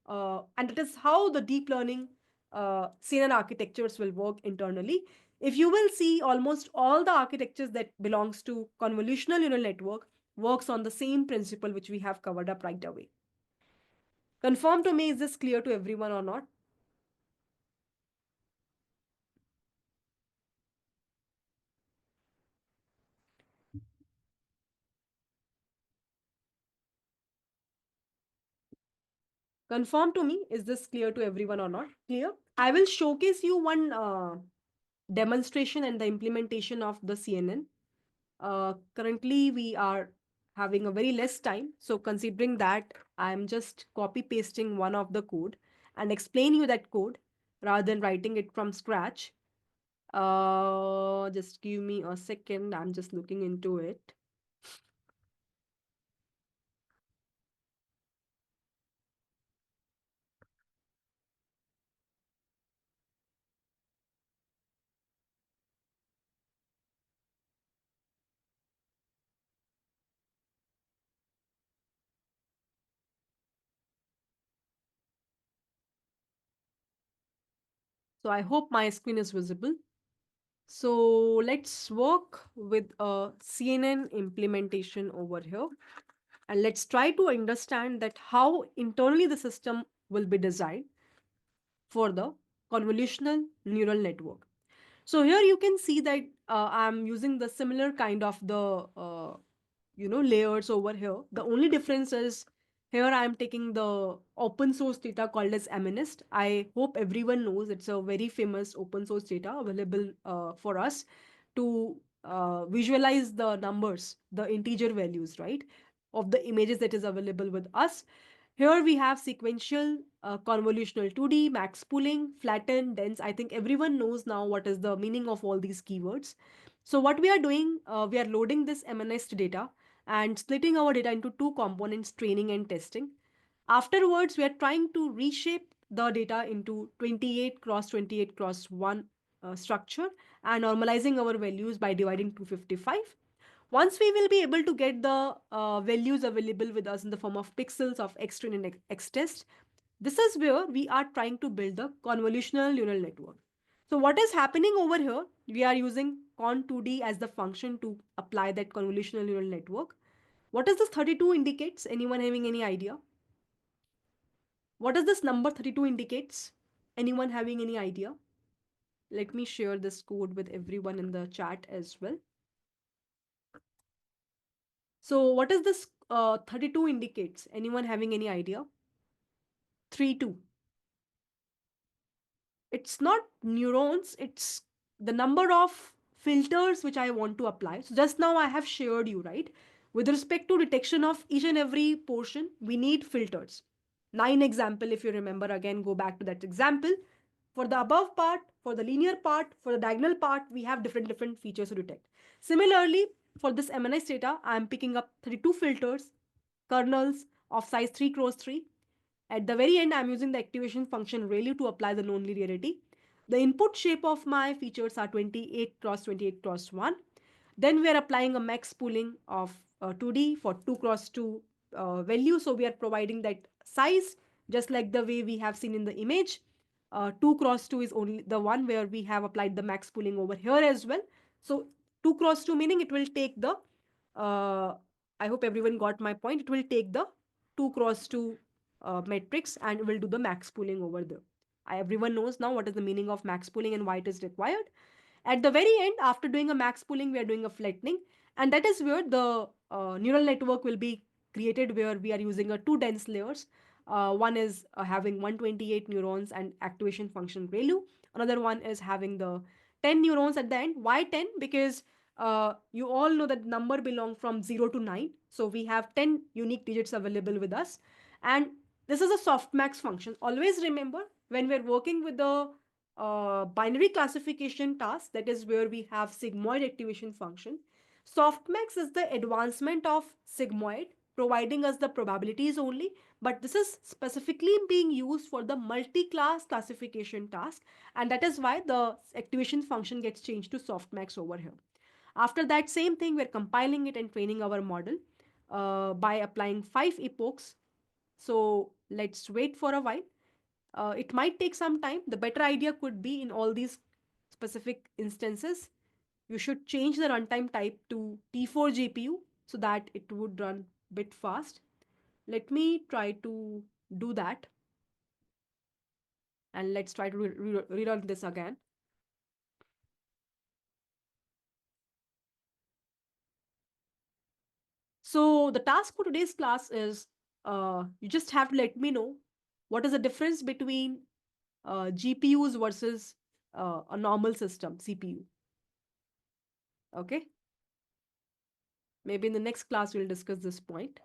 A: And that is how the deep learning CNN architectures will work internally. If you will see, almost all the architectures that belongs to convolutional neural network works on the same principle which we have covered up right away. Confirm to me, is this clear to everyone or not? Confirm to me, is this clear to everyone or not? Clear? I will showcase you one demonstration and the implementation of the CNN. Currently, we are having a very less time. So considering that, I'm just copy pasting one of the code and explain you that code rather than writing it from scratch. Just give me a second. I'm just looking into it. So I hope my screen is visible. So let's work with a CNN implementation over here. And let's try to understand that how internally the system will be designed for the convolutional neural network. So here you can see that I'm using the similar kind of the layers over here. The only difference is here I am taking the open source data called as MNIST. I hope everyone knows it's a very famous open source data available for us to visualize the numbers, the integer values, right, of the images that is available with us. Here we have sequential, convolutional 2D, max pooling, flatten, dense. I think everyone knows now what is the meaning of all these keywords. So what we are doing, we are loading this MNIST data and splitting our data into two components, training and testing. Afterwards, we are trying to reshape the data into 28 cross 28 cross 1 structure and normalizing our values by dividing 255. Once we will be able to get the values available with us in the form of pixels of X-train and X-test, this is where we are trying to build the convolutional neural network. So what is happening over here? We are using con2D as the function to apply that convolutional neural network. What does this 32 indicates? Anyone having any idea? What does this number 32 indicates? Anyone having any idea? Let me share this code with everyone in the chat as well. So what does this 32 indicates? Anyone having any idea? 3, 2. It's not neurons, it's the number of filters which I want to apply. So just now I have shared you, right? With respect to detection of each and every portion, we need filters. 9 example, if you remember, again, go back to that example. For the above part, for the linear part, for the diagonal part, we have different features to detect. Similarly, for this MNIS data, I am picking up 32 filters, kernels of size 3 cross 3. At the very end, I'm using the activation function ReLU to apply the non-linearity. The input shape of my features are 28 cross 28 cross 1. Then we are applying a max pooling of 2D for 2 cross 2 value. So we are providing that size just like the way we have seen in the image. 2 cross 2 is only the one where we have applied the max pooling over here as well. So 2 cross 2 meaning it will take the, uh, I hope everyone got my point. It will take the 2 cross 2 matrix and will do the max pooling over there. Everyone knows now what is the meaning of max pooling and why it is required. At the very end, after doing a max pooling, we are doing a flattening. And that is where the neural network will be created, where we are using a two dense layers. One is having 128 neurons and activation function ReLU. Another one is having the 10 neurons at the end. Why 10? Because you all know that number belong from 0 to 9. So we have 10 unique digits available with us. And This is a softmax function. Always remember, when we're working with the binary classification task, that is where we have sigmoid activation function. Softmax is the advancement of sigmoid, providing us the probabilities only, but this is specifically being used for the multi-class classification task, and that is why the activation function gets changed to softmax over here. After that same thing, we're compiling it and training our model by applying 5 epochs. So let's wait for a while. It might take some time. The better idea could be, in all these specific instances, you should change the runtime type to T4 GPU so that it would run bit fast. Let me try to do that, and let's try to rerun this again. So the task for today's class is, you just have to let me know what is the difference between GPUs versus a normal system CPU. Okay, maybe in the next class we'll discuss this point.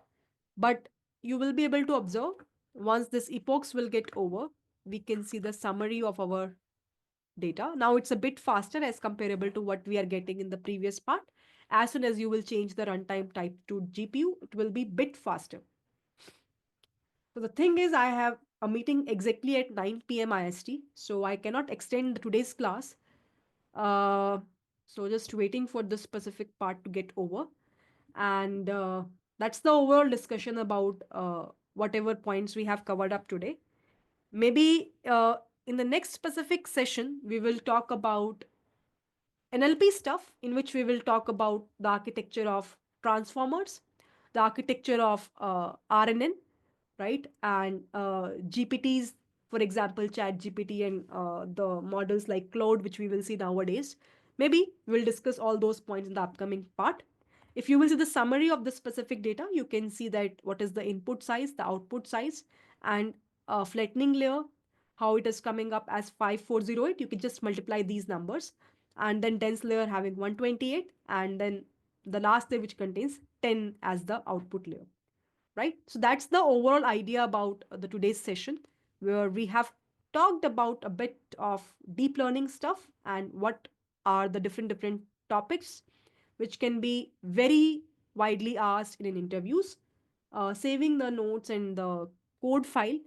A: But you will be able to observe, once this epochs will get over, we can see the summary of our data. Now it's a bit faster as comparable to what we are getting in the previous part. As soon as you will change the runtime type to GPU, it will be bit faster. So the thing is, I have a meeting exactly at 9 p.m. IST, so I cannot extend today's class. Uh, so just waiting for this specific part to get over. And that's the overall discussion about whatever points we have covered up today. Maybe in the next specific session, we will talk about NLP stuff, in which we will talk about the architecture of transformers, the architecture of RNN, right? And GPTs, for example, Chat GPT and the models like Cloud, which we will see nowadays. Maybe we'll discuss all those points in the upcoming part. If you will see the summary of the specific data, you can see that what is the input size, the output size, and a flattening layer, how it is coming up as 5408. You can just multiply these numbers, and then dense layer having 128, and then the last layer which contains 10 as the output layer, right? So that's the overall idea about the today's session, where we have talked about a bit of deep learning stuff and what are the different topics which can be very widely asked in interviews. Saving the notes and the code file